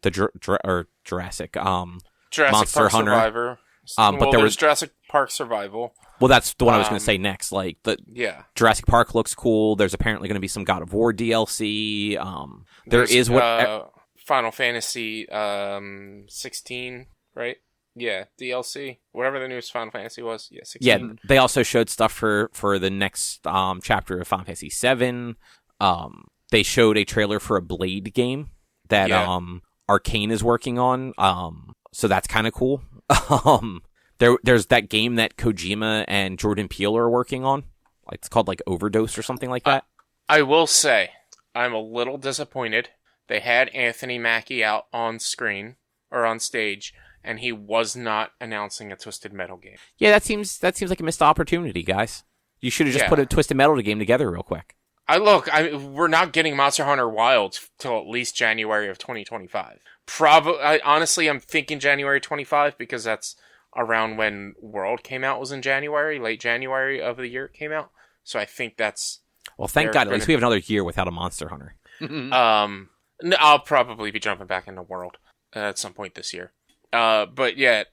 S1: Jurassic Monster
S2: Park
S1: Hunter.
S2: Survivor.
S1: But there was
S2: Jurassic Park Survival.
S1: Well, that's the one I was going to say next. Like
S2: yeah,
S1: Jurassic Park looks cool. There's apparently going to be some God of War DLC. There's
S2: Final Fantasy 16, right? Yeah, DLC, whatever the newest Final Fantasy was. Yeah, 16.
S1: Yeah, they also showed stuff for the next chapter of Final Fantasy 7. They showed a trailer for a Blade game that Arcane is working on. So that's kind of cool. There's that game that Kojima and Jordan Peele are working on. It's called like Overdose or something like that.
S2: I will say I'm a little disappointed. They had Anthony Mackie out on screen or on stage, and he was not announcing a Twisted Metal game.
S1: Yeah, that seems like a missed opportunity, guys. You should have just put a Twisted Metal game together real quick.
S2: We're not getting Monster Hunter Wilds till at least January of 2025. Honestly, I'm thinking January 25 because that's around when World came out, was in January, late January of the year it came out. So I think that's...
S1: Well, thank God, at least we have another year without a Monster Hunter.
S2: I'll probably be jumping back into World at some point this year. But yeah,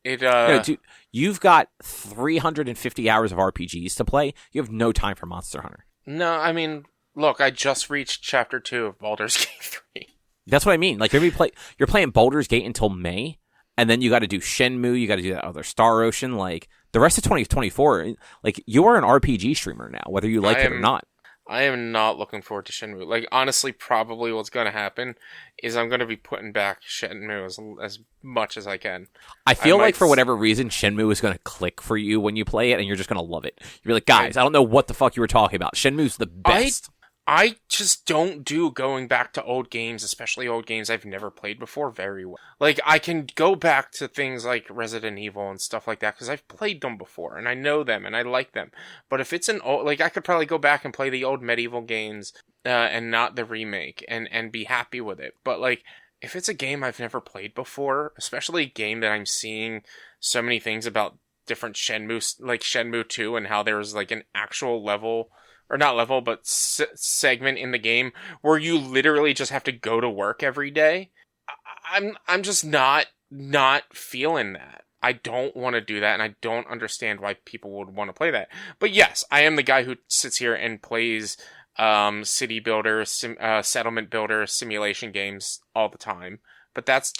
S1: Dude, you've got 350 hours of RPGs to play. You have no time for Monster Hunter.
S2: No, I mean, look, I just reached Chapter 2 of Baldur's Gate 3.
S1: That's what I mean. Like, you're playing Baldur's Gate until May, and then you got to do Shenmue, you got to do that other Star Ocean. Like, the rest of 2024, like, you are an RPG streamer now, whether you like it or not.
S2: I am not looking forward to Shenmue. Like, honestly, probably what's going to happen is I'm going to be putting back Shenmue as much as I can.
S1: I feel like for whatever reason, Shenmue is going to click for you when you play it, and you're just going to love it. You're like, guys, I don't know what the fuck you were talking about. Shenmue's the best.
S2: I just don't do going back to old games, especially old games I've never played before, very well. Like, I can go back to things like Resident Evil and stuff like that, because I've played them before, and I know them, and I like them. But if it's an old... Like, I could probably go back and play the old medieval games, and not the remake, and be happy with it. But, like, if it's a game I've never played before, especially a game that I'm seeing so many things about different Shenmue, like Shenmue 2, and how there's, like, an actual level... Or not level, but segment in the game where you literally just have to go to work every day. I'm just not feeling that. I don't want to do that, and I don't understand why people would want to play that. But yes, I am the guy who sits here and plays city builder, settlement builder, simulation games all the time. But that's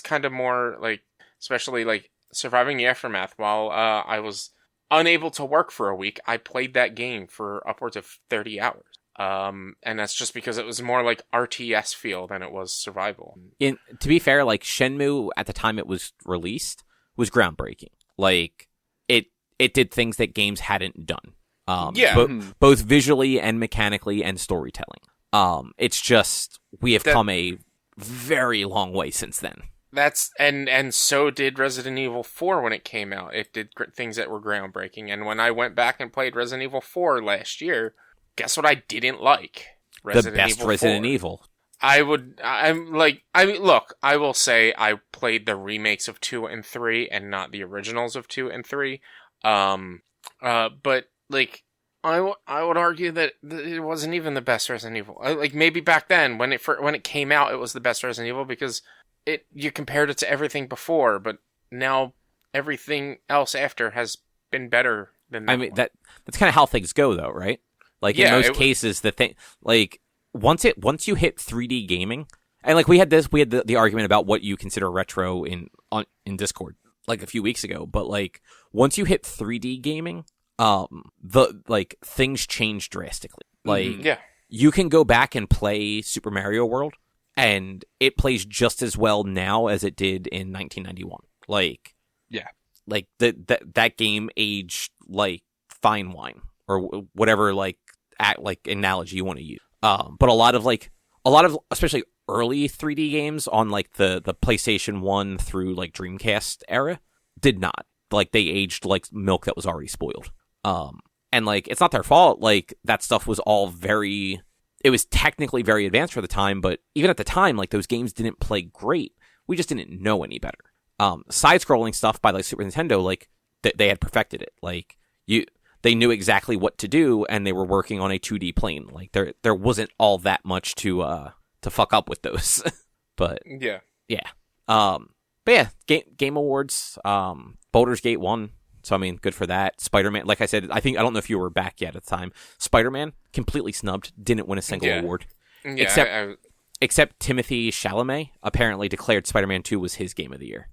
S2: kind of more like, especially like Surviving the Aftermath. While I was unable to work for a week, I played that game for upwards of 30 hours. And that's just because it was more like RTS feel than it was survival.
S1: To be fair, like Shenmue at the time it was released was groundbreaking. Like it did things that games hadn't done. Both visually and mechanically and storytelling. It's just we have come a very long way since then.
S2: That's and so did Resident Evil 4 when it came out. It did things that were groundbreaking. And when I went back and played Resident Evil 4 last year, guess what I didn't like?
S1: Resident Evil.
S2: I will say I played the remakes of 2 and 3 and not the originals of 2 and 3. But like I would argue that it wasn't even the best Resident Evil. Like maybe back then when it came out, it was the best Resident Evil because you compared it to everything before, but now everything else after has been better than that. I mean,
S1: that's kind of how things go, though, right? Like in most cases, the thing, like once you hit 3D gaming, and like we had the argument about what you consider retro in Discord like a few weeks ago, but like once you hit 3D gaming, things change drastically. Like you can go back and play Super Mario World, and it plays just as well now as it did in 1991. Like that game aged like fine wine or whatever like analogy you want to use. But a lot of especially early 3D games on like the PlayStation 1 through like Dreamcast era did not. Like they aged like milk that was already spoiled. And like it's not their fault. Like that stuff was all it was technically very advanced for the time, but even at the time, like those games didn't play great. We just didn't know any better. Side-scrolling stuff by like Super Nintendo, like they had perfected it. Like they knew exactly what to do, and they were working on a 2D plane. Like there wasn't all that much to fuck up with those. But yeah. Game Awards. Baldur's Gate 1. So, I mean, good for that. Spider-Man, like I said, I don't know if you were back yet at the time. Spider-Man, completely snubbed, didn't win a single award.
S2: Yeah,
S1: except Timothy Chalamet apparently declared Spider-Man 2 was his game of the year.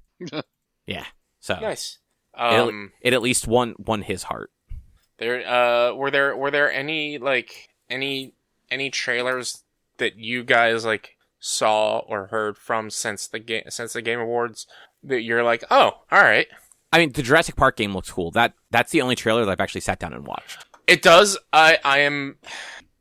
S1: Yeah. So
S2: nice.
S1: It at least won his heart.
S2: Were there any trailers that you guys like saw or heard from since the Game Awards that you're like, oh, all right.
S1: I mean, the Jurassic Park game looks cool. That's the only trailer that I've actually sat down and watched.
S2: It does. I'm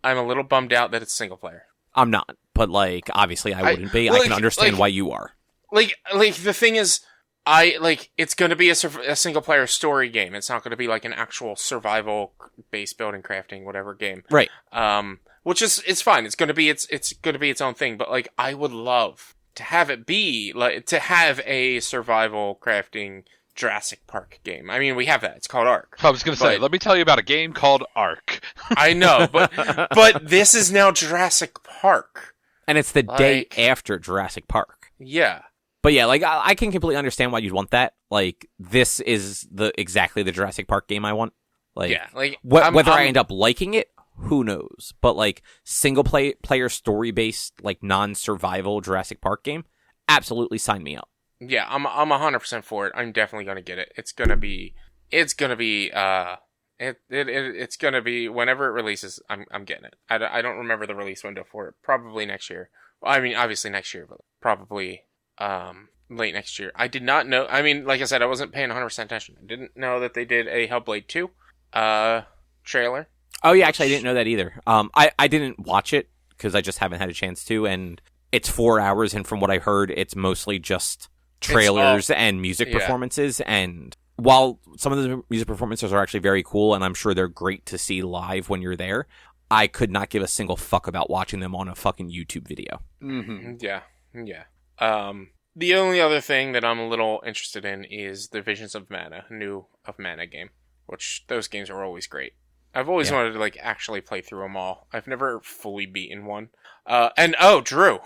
S2: a little bummed out that it's single player.
S1: I'm not, but like obviously I wouldn't be. I can understand why you are.
S2: Like the thing is, it's going to be a single player story game. It's not going to be like an actual survival base building, crafting, whatever game.
S1: Right.
S2: Which is, it's fine. It's going to be its own thing. But like, I would love to have it be like, to have a survival crafting Jurassic Park game. I mean, we have that. It's called Ark.
S3: I was going to say, let me tell you about a game called Ark.
S2: I know, but this is now Jurassic Park.
S1: And it's the day after Jurassic Park.
S2: Yeah.
S1: But yeah, like, I can completely understand why you'd want that. Like, this is exactly the Jurassic Park game I want. Like,
S2: yeah, like
S1: whether I end up liking it, who knows? But like, single player story based, like, non-survival Jurassic Park game, absolutely sign me up.
S2: Yeah, I'm 100% for it. I'm definitely gonna get it. It's gonna be whenever it releases. I'm getting it. I don't remember the release window for it. Probably next year. Well, I mean, obviously next year, but probably late next year. I did not know. I mean, like I said, I wasn't paying 100% attention. I didn't know that they did a Hellblade 2 trailer.
S1: Oh yeah, actually, I didn't know that either. I didn't watch it because I just haven't had a chance to, and it's 4 hours, and from what I heard, it's mostly just trailers and music performances. And while some of the music performances are actually very cool, and I'm sure they're great to see live when you're there, I could not give a single fuck about watching them on a fucking YouTube video.
S2: Mm-hmm. Yeah. The only other thing that I'm a little interested in is the Visions of Mana, new of Mana game, which those games are always great. I've always wanted to like actually play through them all. I've never fully beaten one. And Drew,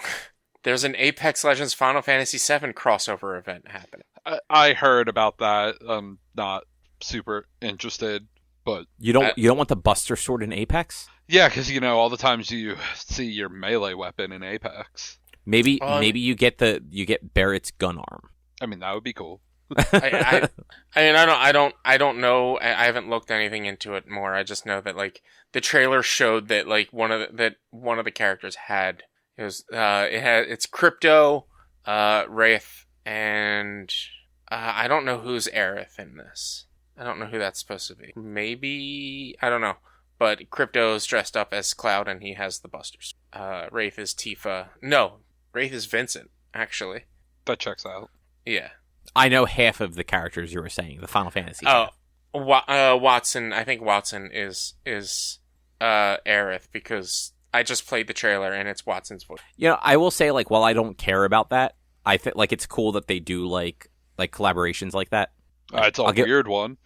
S2: there's an Apex Legends Final Fantasy VII crossover event happening.
S3: I heard about that. I'm not super interested, but
S1: you don't want the Buster Sword in Apex?
S3: Yeah, because all the times you see your melee weapon in Apex.
S1: Maybe you get Barrett's gun arm.
S3: I mean, that would be cool.
S2: I don't know. I haven't looked anything into it more. I just know that like the trailer showed that like one of the characters had it's Crypto, Wraith, and I don't know who's Aerith in this. I don't know who that's supposed to be. Maybe I don't know. But Crypto's dressed up as Cloud and he has the busters. Wraith is Tifa. No, Wraith is Vincent, actually.
S3: That checks out.
S2: Yeah.
S1: I know half of the characters you were saying, the Final Fantasy.
S2: Watson. I think Watson is Aerith because I just played the trailer and it's Watson's voice.
S1: I will say, like, while I don't care about that, I think like it's cool that they do like collaborations like that.
S3: It's a weird one.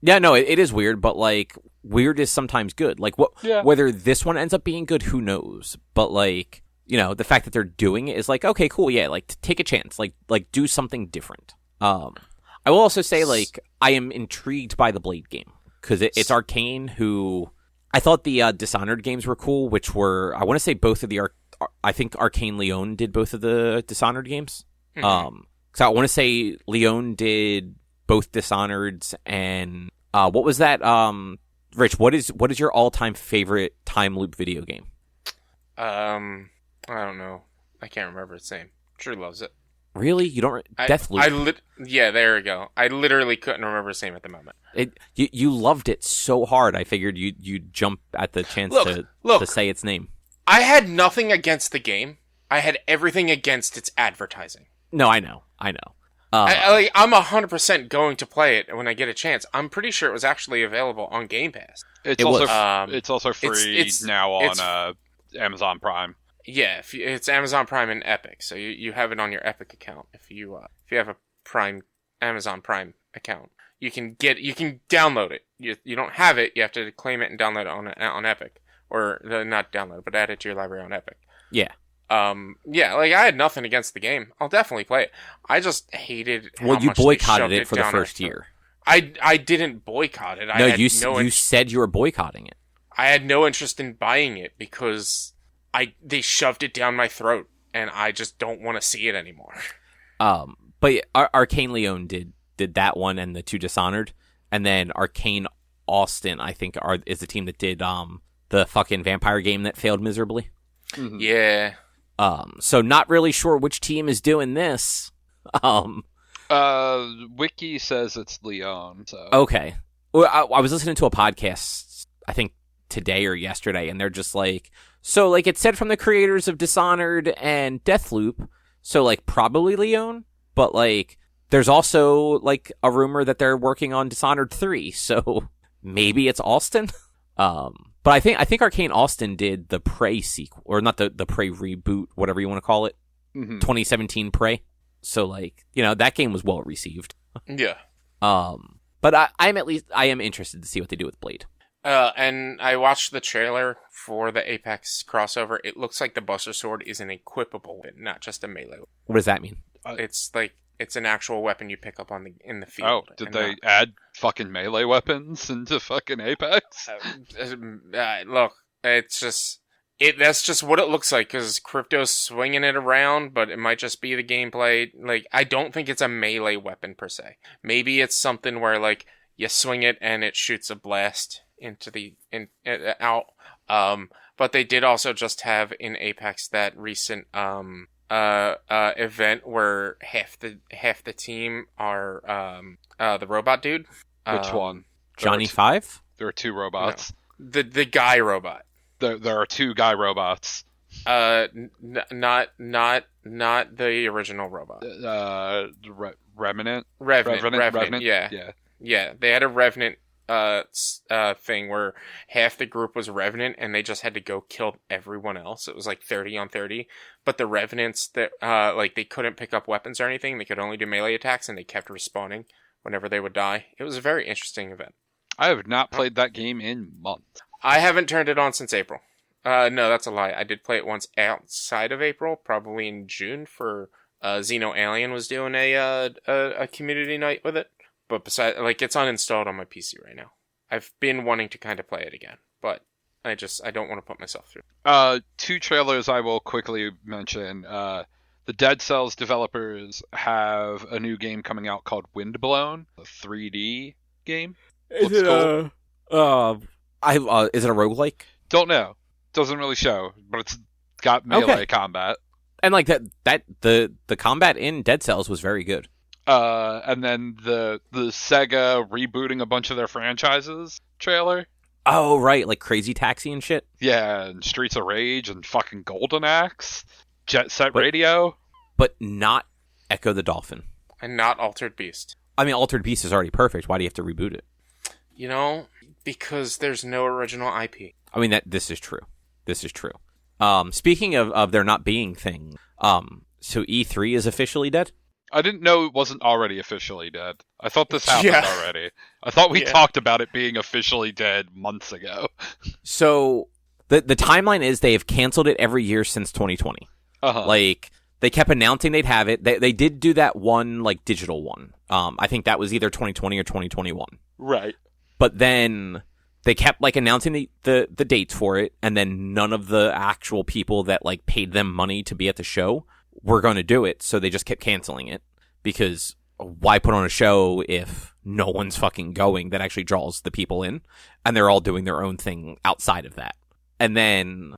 S1: Yeah, no, it is weird, but like weird is sometimes good. Like whether this one ends up being good, who knows? But like, the fact that they're doing it is like, okay, cool, yeah, like take a chance, like do something different. I will also say, like, I am intrigued by the Blade game because it's Arcane, who I thought the Dishonored games were cool, which were, I want to say both of I think Arcane Leon did both of the Dishonored games.
S2: Mm-hmm.
S1: So I want to say Leon did both Dishonoreds, and what was that? Rich, what is your all-time favorite time loop video game?
S2: I don't know. I can't remember its name. Drew loves it.
S1: Really? You don't? Deathloop.
S2: Yeah, there we go. I literally couldn't remember its name at the moment.
S1: You loved it so hard. I figured you'd jump at the chance to say its name.
S2: I had nothing against the game. I had everything against its advertising.
S1: No, I know.
S2: I'm 100% going to play it when I get a chance. I'm pretty sure it was actually available on Game Pass.
S3: It's also free now on Amazon Prime.
S2: Yeah, it's Amazon Prime and Epic, so you have it on your Epic account. If you have a Amazon Prime account, you can download it. You don't have it, you have to claim it and download it on Epic, or not download it, but add it to your library on Epic.
S1: Yeah.
S2: Like I had nothing against the game. I'll definitely play it. I just hated how
S1: you
S2: much
S1: boycotted
S2: it
S1: it for the first year.
S2: I didn't boycott it.
S1: No, you said you were boycotting it.
S2: I had no interest in buying it because they shoved it down my throat, and I just don't want to see it anymore.
S1: But Arcane Leon did that one and the two Dishonored, and then Arcane Austin, I think, is the team that did the fucking vampire game that failed miserably.
S2: Mm-hmm. Yeah.
S1: So not really sure which team is doing this.
S3: Wiki says it's Leon. So.
S1: Okay. Well, I was listening to a podcast, I think today or yesterday, and they're just like, so like it said from the creators of Dishonored and Deathloop, so like probably Leon, but like there's also like a rumor that they're working on Dishonored 3, so maybe it's Alston. But I think Arcane Austin did the Prey sequel, or not the Prey reboot, whatever you want to call it, 2017 Prey. So like, that game was well received.
S2: Yeah.
S1: But I am interested to see what they do with Blade.
S2: And I watched the trailer for the Apex crossover. It looks like the Buster Sword is an equipable weapon, not just a melee weapon.
S1: What does that mean?
S2: It's an actual weapon you pick up in the field.
S3: Oh, did they add fucking melee weapons into fucking Apex?
S2: Look, it's just that's just what it looks like, because Crypto's swinging it around, but it might just be the gameplay. Like, I don't think it's a melee weapon per se. Maybe it's something where like you swing it and it shoots a blast into out. But they did also just have in Apex that recent event where half the team are the robot dude.
S3: Which one?
S1: Johnny Five?
S3: There are two robots.
S2: No. The guy robot.
S3: There are two guy robots.
S2: Not the original robot.
S3: Revenant.
S2: Revenant. Yeah. They had a Revenant thing where half the group was Revenant and they just had to go kill everyone else. It was like 30 on 30. But the Revenants that they couldn't pick up weapons or anything. They could only do melee attacks, and they kept respawning whenever they would die. It was a very interesting event.
S3: I have not played that game in months.
S2: I haven't turned it on since April. No, that's a lie. I did play it once outside of April, probably in June, for Xeno Alien was doing a community night with it. But besides, it's uninstalled on my PC right now. I've been wanting to kind of play it again, but I don't want to put myself through.
S3: Two trailers I will quickly mention. The Dead Cells developers have a new game coming out called Windblown, a 3D game.
S1: Is it cool. Is it a roguelike?
S3: Don't know. Doesn't really show, but it's got melee combat.
S1: And like the combat in Dead Cells was very good.
S3: And then the Sega rebooting a bunch of their franchises trailer.
S1: Oh, right, like Crazy Taxi and shit.
S3: Yeah, and Streets of Rage and fucking Golden Axe, Jet Set Radio.
S1: But not Echo the Dolphin.
S2: And not Altered Beast.
S1: I mean, Altered Beast is already perfect. Why do you have to reboot it?
S2: Because there's no original IP.
S1: I mean, this is true. This is true. Speaking of there not being thing, so E3 is officially dead?
S3: I didn't know it wasn't already officially dead. I thought this happened already. I thought we talked about it being officially dead months ago.
S1: So the timeline is they have canceled it every year since 2020.
S3: Uh-huh.
S1: Like, they kept announcing they'd have it. They did do that one, like, digital one. I think that was either 2020 or 2021.
S3: Right.
S1: But then they kept, like, announcing the dates for it, and then none of the actual people that, like, paid them money to be at the show were going to do it, so they just kept canceling it. Because why put on a show if no one's fucking going that actually draws the people in? And they're all doing their own thing outside of that. And then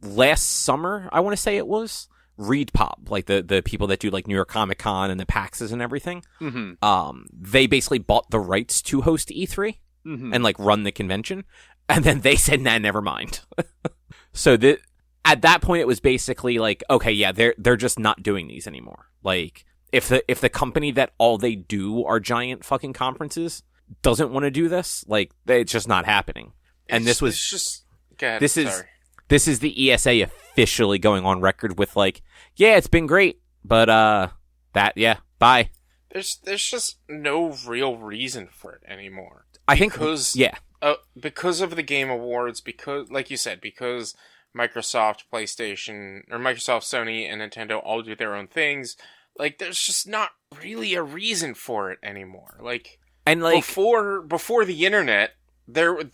S1: last summer, I want to say it was, ReedPop, like the people that do like New York Comic Con and the PAXs and everything, they basically bought the rights to host E3 and like run the convention. And then they said, nah, never mind. So at that point, it was basically like, okay, yeah, they're just not doing these anymore. Like, if the company that all they do are giant fucking conferences doesn't want to do this, like, it's just not happening. And this is the ESA officially going on record with like, yeah, it's been great, but bye.
S2: There's just no real reason for it anymore.
S1: Because
S2: of the Game Awards, because, like you said, because Microsoft, PlayStation, or Microsoft, Sony, and Nintendo all do their own things. Like, there's just not really a reason for it anymore. Like, and like before the internet, the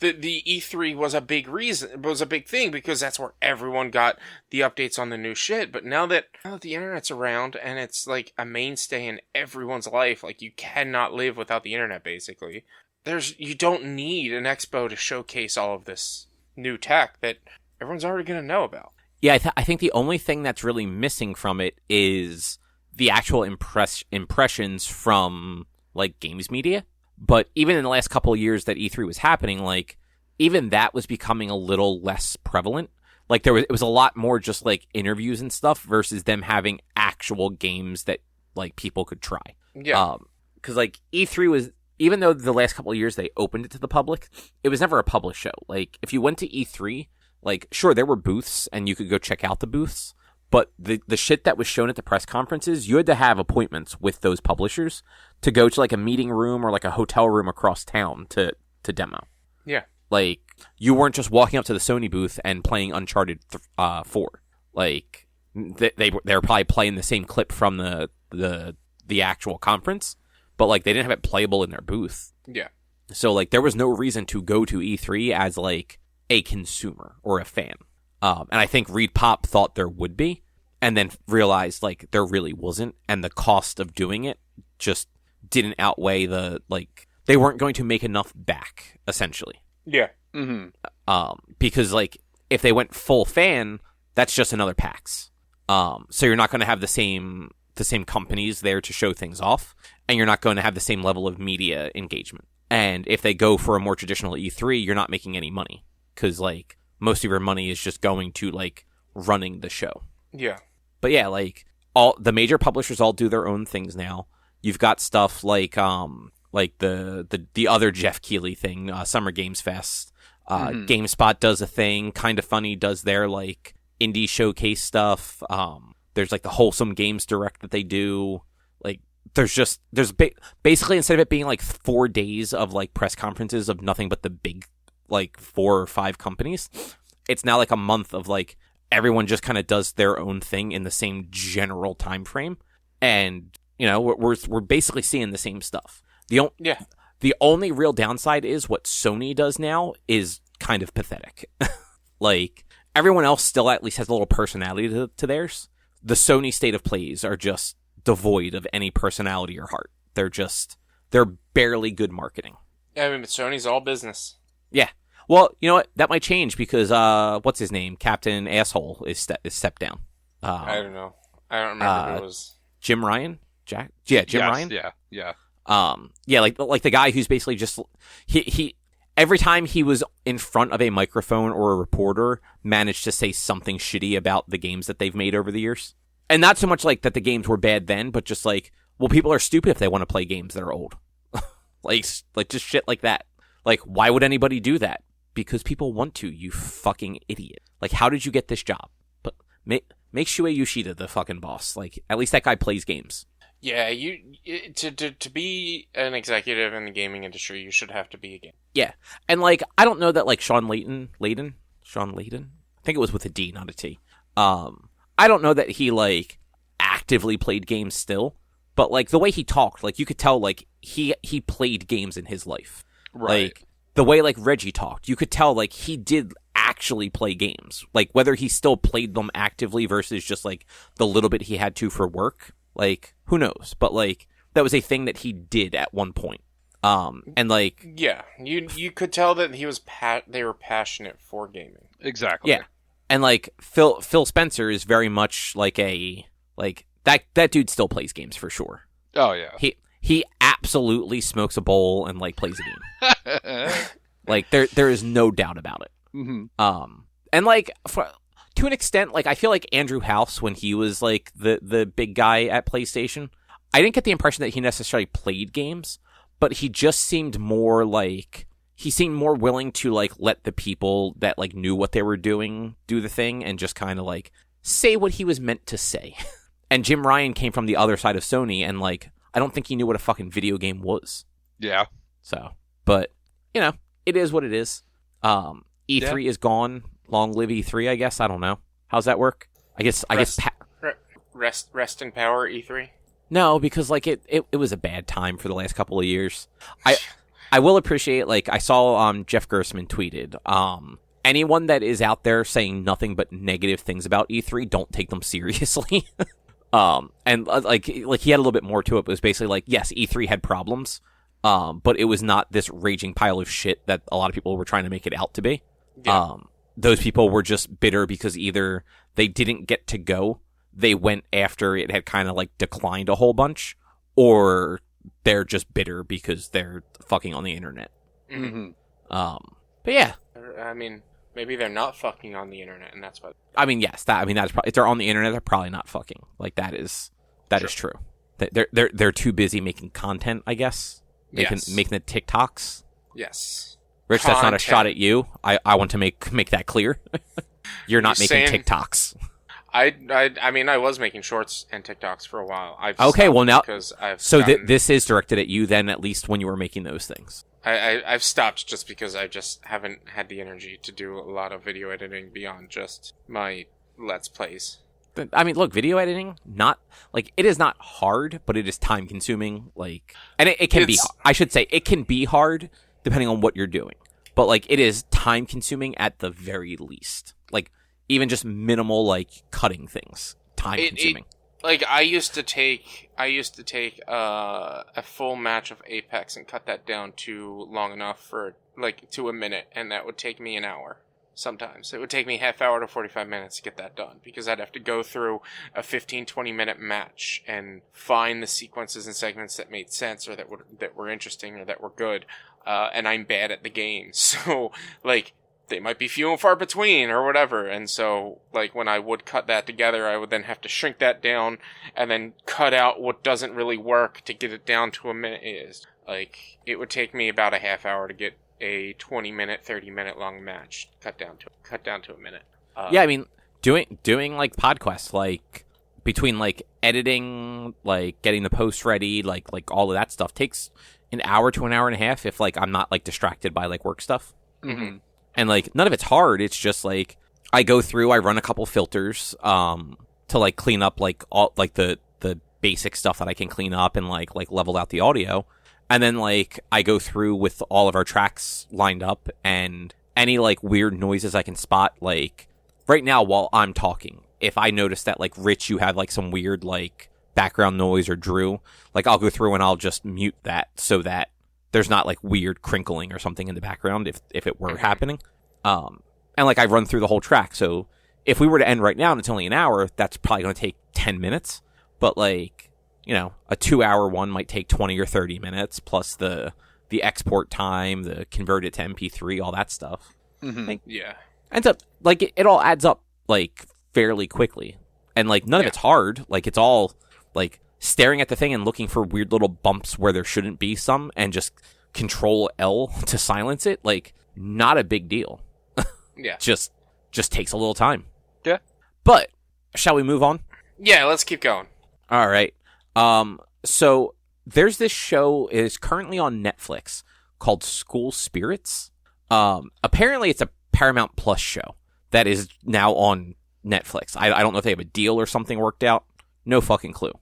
S2: E3 was a big reason, was a big thing, because that's where everyone got the updates on the new shit. But now that the internet's around and it's like a mainstay in everyone's life, like, you cannot live without the internet, basically. You don't need an expo to showcase all of this new tech that everyone's already going to know about.
S1: Yeah, I think the only thing that's really missing from it is the actual impressions from, like, games media. But even in the last couple of years that E3 was happening, like, even that was becoming a little less prevalent. Like, it was a lot more just, like, interviews and stuff versus them having actual games that like people could try.
S2: Yeah.
S1: Because like E3 was, even though the last couple of years they opened it to the public, it was never a public show. Like if you went to E3, like sure there were booths and you could go check out the booths, but the shit that was shown at the press conferences, you had to have appointments with those publishers to go to like a meeting room or like a hotel room across town to demo.
S2: Yeah.
S1: Like you weren't just walking up to the Sony booth and playing Uncharted 4. Like they were probably playing the same clip from the actual conference, but like they didn't have it playable in their booth.
S2: Yeah.
S1: So like there was no reason to go to E3 as like a consumer or a fan. And I think Reed Pop thought there would be, and then realized like there really wasn't, and the cost of doing it just didn't outweigh the like they weren't going to make enough back essentially.
S2: Yeah.
S1: Because like if they went full fan, that's just another PAX. So you're not going to have the same companies there to show things off, and you're not going to have the same level of media engagement. And if they go for a more traditional E3, you're not making any money because like most of your money is just going to like running the show.
S2: Yeah.
S1: But yeah, like all the major publishers all do their own things now. You've got stuff like the other Jeff Keighley thing, Summer Games Fest. GameSpot does a thing. Kinda Funny does their like indie showcase stuff. There's like the Wholesome Games Direct that they do. Like there's basically instead of it being like 4 days of like press conferences of nothing but the big like 4 or 5 companies, it's now like a month of like everyone just kind of does their own thing in the same general time frame, and you know we're basically seeing the same stuff. The only real downside is what Sony does now is kind of pathetic. Like everyone else still at least has a little personality to theirs. The Sony state of plays are just devoid of any personality or heart. They're barely good marketing.
S2: Yeah, I mean, but Sony's all business.
S1: Yeah. Well, you know what? That might change because what's his name? Captain Asshole is stepped down.
S2: I don't know. I don't remember who it was.
S1: Jim Ryan? Jim Ryan?
S3: Yeah.
S1: Like the guy who's basically just he every time he was in front of a microphone or a reporter managed to say something shitty about the games that they've made over the years. And not so much like that the games were bad then, but just like, well, people are stupid if they want to play games that are old. like just shit like that. Like, why would anybody do that? Because people want to, you fucking idiot. Like, how did you get this job? But make Shuei Yoshida the fucking boss. Like, at least that guy plays games.
S2: Yeah, to be an executive in the gaming industry, you should have to be a gamer.
S1: Yeah, and like I don't know that like Sean Layden, I think it was with a D, not a T. I don't know that he like actively played games still, but like the way he talked, like you could tell like he played games in his life.
S3: Right.
S1: Like the way like Reggie talked, you could tell like he did actually play games. Like whether he still played them actively versus just like the little bit he had to for work. Like, who knows? But, like, that was a thing that he did at one point. And, like...
S2: Yeah, you could tell that he was they were passionate for gaming.
S3: Exactly.
S1: Yeah. And, like, Phil Spencer is very much like that dude still plays games for sure.
S3: Oh, yeah.
S1: He absolutely smokes a bowl and, like, plays a game. Like, there is no doubt about it.
S3: Mm-hmm.
S1: And, like... To an extent, like I feel like Andrew House when he was like the big guy at PlayStation, I didn't get the impression that he necessarily played games, but he just seemed more like he seemed more willing to like let the people that like knew what they were doing do the thing and just kind of like say what he was meant to say. And Jim Ryan came from the other side of Sony, and like I don't think he knew what a fucking video game was.
S3: Yeah.
S1: So, but you know, it is what it is. E3 is gone. Long live E3, I guess. I don't know. How's that work? I guess.
S2: Rest in power, E3.
S1: No, because like it was a bad time for the last couple of years. I will appreciate like I saw Jeff Gersman tweeted anyone that is out there saying nothing but negative things about E3, don't take them seriously. And like he had a little bit more to it. But it was basically like yes, E3 had problems, but it was not this raging pile of shit that a lot of people were trying to make it out to be.
S2: Yeah.
S1: Those people were just bitter because either they didn't get to go, they went after it had kind of like declined a whole bunch, or they're just bitter because they're fucking on the internet.
S2: Mm-hmm.
S1: But yeah.
S2: I mean, maybe they're not fucking on the internet, and that's what.
S1: I mean, yes. That's probably if they're on the internet, they're probably not fucking. Like that is true. They're too busy making content, I guess. Making the TikToks.
S2: Yes.
S1: Rich, that's not a shot at you. I want to make that clear. You're not making TikToks.
S2: I mean, I was making shorts and TikToks for a while.
S1: This is directed at you then, at least when you were making those things.
S2: I've stopped just because I just haven't had the energy to do a lot of video editing beyond just my Let's Plays.
S1: I mean, look, video editing, it is not hard, but it is time consuming. And it can be, I should say, it can be hard depending on what you're doing. But, it is time consuming at the very least. Even just minimal, cutting things. Time consuming.
S2: I used to take a full match of Apex and cut that down to long enough for, to a minute, and that would take me an hour. Sometimes. It would take me half hour to 45 minutes to get that done, because I'd have to go through a 15-20 minute match and find the sequences and segments that made sense or that were interesting or that were good. And I'm bad at the game. So, they might be few and far between or whatever. And so, when I would cut that together, I would then have to shrink that down and then cut out what doesn't really work to get it down to a minute. It would take me about a half hour to get a 20-minute, 30-minute long match cut down to a minute.
S1: Yeah, I mean, doing PodQuest, between editing, getting the post ready, all of that stuff takes an hour to an hour and a half if I'm not distracted by work stuff.
S2: Mm-hmm.
S1: And none of it's hard. It's just I go through, I run a couple filters to clean up all the basic stuff that I can clean up and level out the audio. And then I go through with all of our tracks lined up, and any weird noises I can spot, right now while I'm talking, if I notice that Rich, you have some weird background noise, or Drew, I'll go through and I'll just mute that so that there's not weird crinkling or something in the background if it were happening. And I run through the whole track. So if we were to end right now and it's only an hour, that's probably going to take 10 minutes. But a 2-hour one might take 20 or 30 minutes plus the export time, the convert it to MP3, all that stuff.
S2: Mm-hmm. Yeah.
S1: Ends up it all adds up fairly quickly. And none of it's hard. It's all staring at the thing and looking for weird little bumps where there shouldn't be some, and just Control L to silence it. Not a big deal.
S2: Yeah.
S1: Just takes a little time.
S3: Yeah.
S1: But shall we move on?
S2: Yeah, let's keep going.
S1: All right. So there's this show, it is currently on Netflix, called School Spirits. Apparently it's a Paramount Plus show that is now on Netflix. I don't know if they have a deal or something worked out. No fucking clue.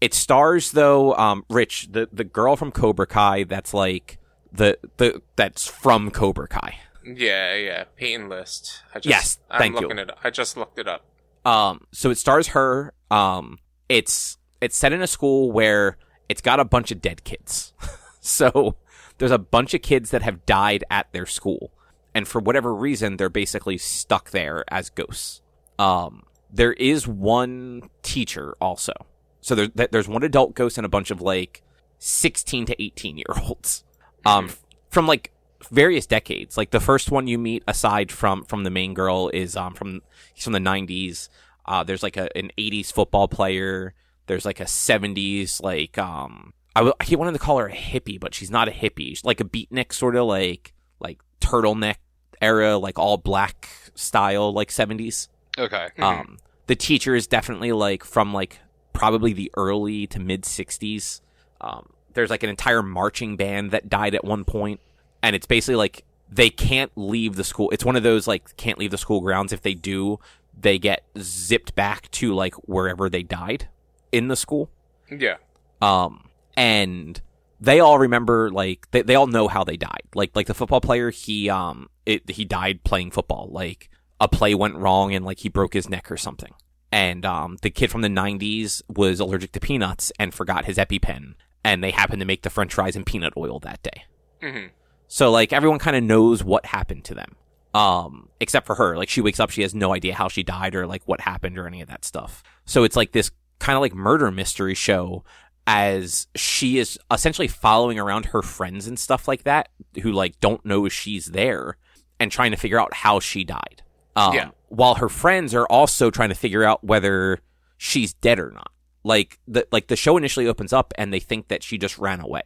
S1: It stars, though, Rich, the girl from Cobra Kai that's that's from Cobra Kai.
S2: Yeah, Peyton List.
S1: Thank you.
S2: I just looked it up.
S1: So it stars her. It's set in a school where it's got a bunch of dead kids. So there's a bunch of kids that have died at their school, and for whatever reason, they're basically stuck there as ghosts. There is one teacher also. So there's one adult ghost and a bunch of 16 to 18-year-olds. From various decades. The first one you meet, aside from the main girl, is he's from the 90s. There's an 80s football player. There's a 70s I keep wanting to call her a hippie, but she's not a hippie. She's a beatnik, sort of like turtleneck era, all black style, 70s.
S3: Okay.
S1: The teacher is definitely from probably the early to mid 60s. There's an entire marching band that died at one point, and it's basically they can't leave the school. It's one of those can't leave the school grounds. If they do, they get zipped back to wherever they died in the school.
S2: Yeah.
S1: And they all remember they all know how they died. The football player, he died playing football. A play went wrong and he broke his neck or something. And the kid from the 90s was allergic to peanuts and forgot his EpiPen, and they happened to make the french fries in peanut oil that day.
S2: Mm-hmm.
S1: So everyone kind of knows what happened to them. Except for her. She wakes up, she has no idea how she died or what happened or any of that stuff. So it's this kind of murder mystery show, as she is essentially following around her friends and stuff like that who don't know she's there and trying to figure out how she died. While her friends are also trying to figure out whether she's dead or not. like the show initially opens up and they think that she just ran away.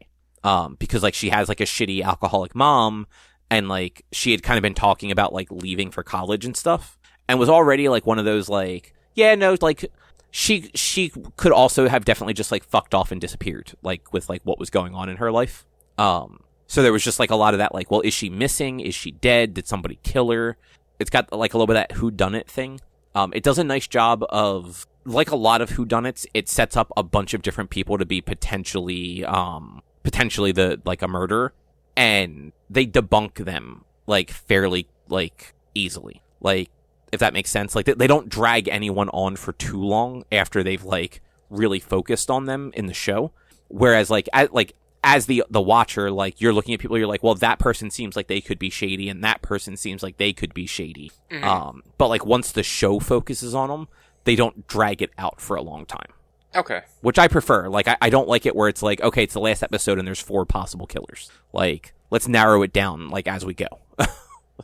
S1: Because like she has like a shitty alcoholic mom, and like she had kind of been talking about like leaving for college and stuff, and was already like one of those like, yeah, no, like she could also have definitely just like fucked off and disappeared, like with like what was going on in her life. So there was just like a lot of that, like, well, is she missing? Is she dead? Did somebody kill her? It's got like a little bit of that whodunit thing. It does a nice job of, like a lot of whodunits, it sets up a bunch of different people to be potentially the like a murderer, and they debunk them like fairly like easily, like, if that makes sense. Like they don't drag anyone on for too long after they've like really focused on them in the show, whereas like as the watcher, like, you're looking at people, you're like, well, that person seems like they could be shady, and that person seems like they could be shady. But like once the show focuses on them, they don't drag it out for a long time.
S2: Okay.
S1: Which I prefer. Like, I don't like it where it's like, okay, it's the last episode and there's 4 possible killers. Like, let's narrow it down, like, as we go.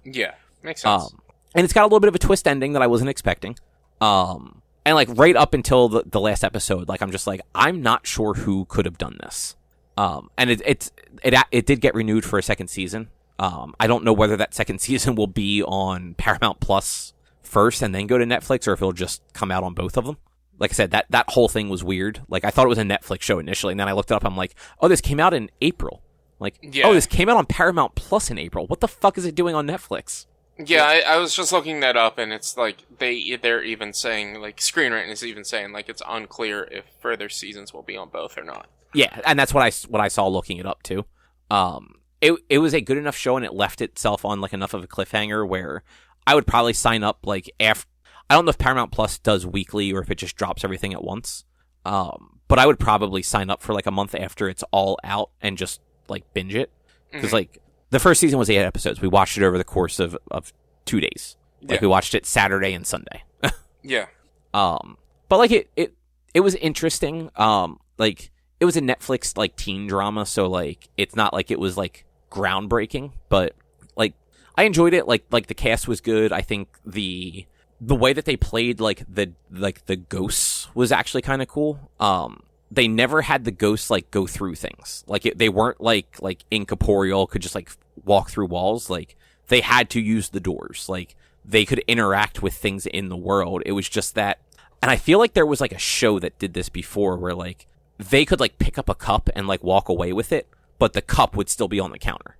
S2: Yeah, makes sense.
S1: And it's got a little bit of a twist ending that I wasn't expecting. And, like, right up until the last episode, like, I'm just like, I'm not sure who could have done this. And it did get renewed for a second season. I don't know whether that second season will be on Paramount Plus first and then go to Netflix, or if it'll just come out on both of them. Like I said, that whole thing was weird. Like, I thought it was a Netflix show initially, and then I looked it up. I'm like, oh, this came out in April. Like, yeah. Oh, this came out on Paramount Plus in April. What the fuck is it doing on Netflix?
S2: Yeah, I was just looking that up, and it's like they're even saying, like, Screen Rant is even saying, like, it's unclear if further seasons will be on both or not.
S1: Yeah, and that's what I saw looking it up too. It was a good enough show, and it left itself on like enough of a cliffhanger where I would probably sign up like after. I don't know if Paramount Plus does weekly or if it just drops everything at once. But I would probably sign up for like a month after it's all out and just like binge it, because like the first season was 8 episodes. We watched it over the course of 2 days. Like, we watched it Saturday and Sunday.
S2: Yeah.
S1: But like it was interesting. Like, it was a Netflix like teen drama, so like it's not like it was like groundbreaking, but like I enjoyed it. Like the cast was good. I think the way that they played like the ghosts was actually kind of cool. They never had the ghosts like go through things. Like they weren't like incorporeal, could just like walk through walls. Like, they had to use the doors. Like, they could interact with things in the world. It was just that, and I feel like there was like a show that did this before where like they could like pick up a cup and like walk away with it, but the cup would still be on the counter.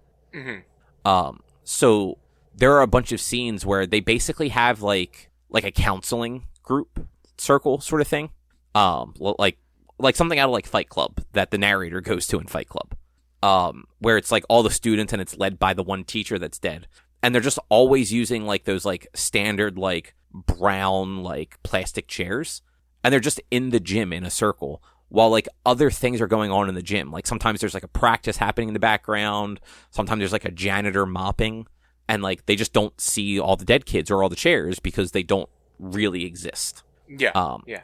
S1: So there are a bunch of scenes where they basically have like a counseling group circle sort of thing. Like something out of like Fight Club that the narrator goes to in Fight Club. Where it's like all the students and it's led by the one teacher that's dead. And they're just always using like those like standard like brown like plastic chairs. And they're just in the gym in a circle while like other things are going on in the gym. Like, sometimes there's like a practice happening in the background. Sometimes there's like a janitor mopping, and like they just don't see all the dead kids or all the chairs because they don't really exist.
S2: Yeah. Yeah.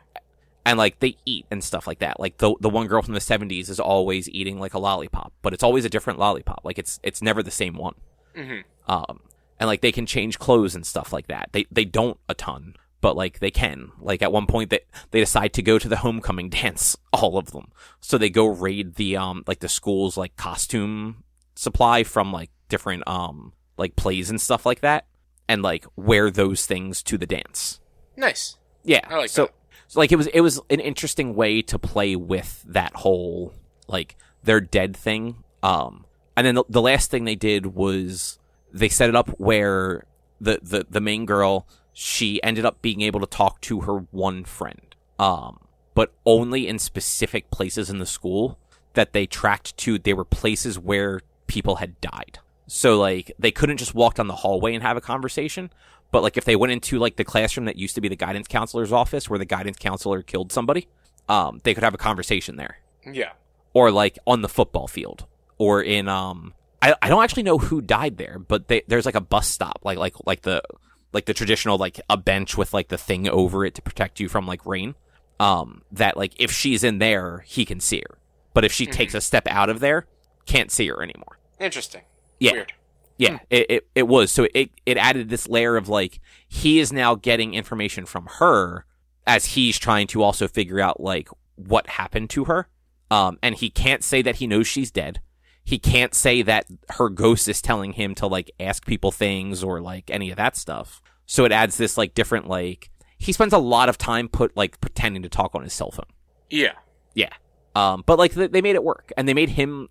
S1: And like they eat and stuff like that. Like the one girl from the 70s is always eating like a lollipop, but it's always a different lollipop. Like it's never the same one. And like they can change clothes and stuff like that. They don't a ton, but like they can. Like at one point they decide to go to the homecoming dance, all of them. So they go raid the like the school's like costume supply from like different like plays and stuff like that, and like wear those things to the dance.
S2: Nice.
S1: Yeah.
S2: I like that.
S1: So like it was an interesting way to play with that whole like they're dead thing. And then the last thing they did was they set it up where the main girl, she ended up being able to talk to her one friend, but only in specific places in the school that they tracked to. They were places where people had died. So like they couldn't just walk down the hallway and have a conversation. But like if they went into like the classroom that used to be the guidance counselor's office where the guidance counselor killed somebody, they could have a conversation there.
S2: Yeah.
S1: Or like on the football field, or in I don't actually know who died there, but there's like a bus stop, like the traditional like a bench with like the thing over it to protect you from like rain. That like if she's in there, he can see her, but if she takes a step out of there, can't see her anymore.
S2: Interesting.
S1: Yeah.
S2: Weird.
S1: Yeah, it was. So it added this layer of like, he is now getting information from her as he's trying to also figure out like what happened to her. And he can't say that he knows she's dead. He can't say that her ghost is telling him to, like, ask people things or, like, any of that stuff. So it adds this, like, different, like... He spends a lot of time pretending to talk on his cell phone. Yeah. Yeah. But, like, they made it work. And they made him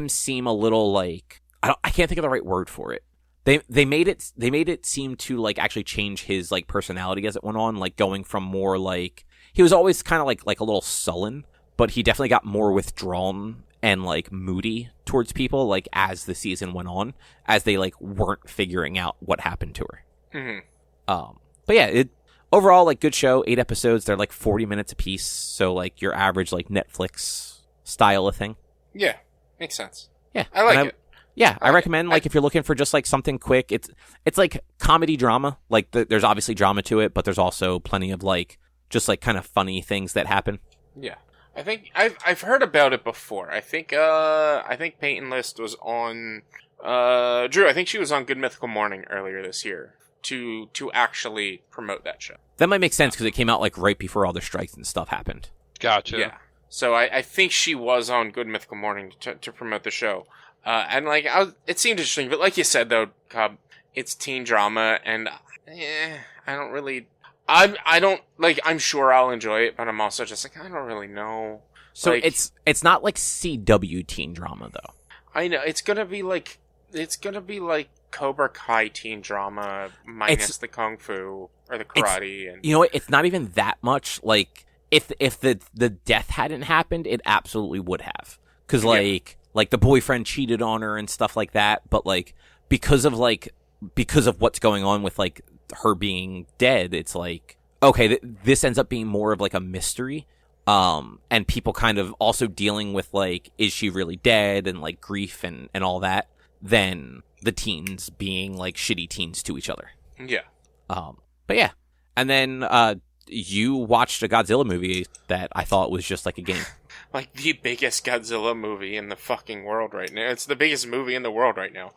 S1: seem a little, like... I can't think of the right word for it. They made it seem to, like, actually change his, like, personality as it went on. Like, going from more, like... He was always kind of, like a little sullen. But he definitely got more withdrawn and, like, moody towards people, like, as the season went on, as they, like, weren't figuring out what happened to her. Mm-hmm. But yeah, overall, like, good show. 8 episodes. They're, like, 40 minutes apiece. So, like, your average, like, Netflix style of thing.
S2: Yeah, makes sense.
S1: Yeah.
S2: I like it.
S1: Yeah, I recommend, like, if you're looking for just, like, something quick, it's like comedy drama. Like, there's obviously drama to it, but there's also plenty of, like, just, like, kind of funny things that happen.
S2: Yeah. I think I've heard about it before. I think Peyton List was on Drew, I think she was on Good Mythical Morning earlier this year to actually promote that show.
S1: That might make sense because it came out, like, right before all the strikes and stuff happened.
S3: Gotcha.
S2: Yeah. So I think she was on Good Mythical Morning to promote the show. And, like, it seemed interesting, but like you said, though, Cobb, it's teen drama, and I don't really... I don't, like, I'm sure I'll enjoy it, but I'm also just like, I don't really know.
S1: So,
S2: like,
S1: it's not like CW teen drama, though.
S2: I know, it's gonna be like Cobra Kai teen drama minus the kung fu or the karate. And
S1: you know what, it's not even that much. Like, if the death hadn't happened, it absolutely would have. Because, like the boyfriend cheated on her and stuff like that, but, like, because of what's going on with, like, her being dead, it's like, okay, this ends up being more of, like, a mystery, and people kind of also dealing with, like, is she really dead, and, like, grief and all that, than the teens being, like, shitty teens to each other.
S2: Yeah.
S1: But yeah. And then you watched a Godzilla movie that I thought was just like a game.
S2: Like, the biggest Godzilla movie in the fucking world right now. It's the biggest movie in the world right now.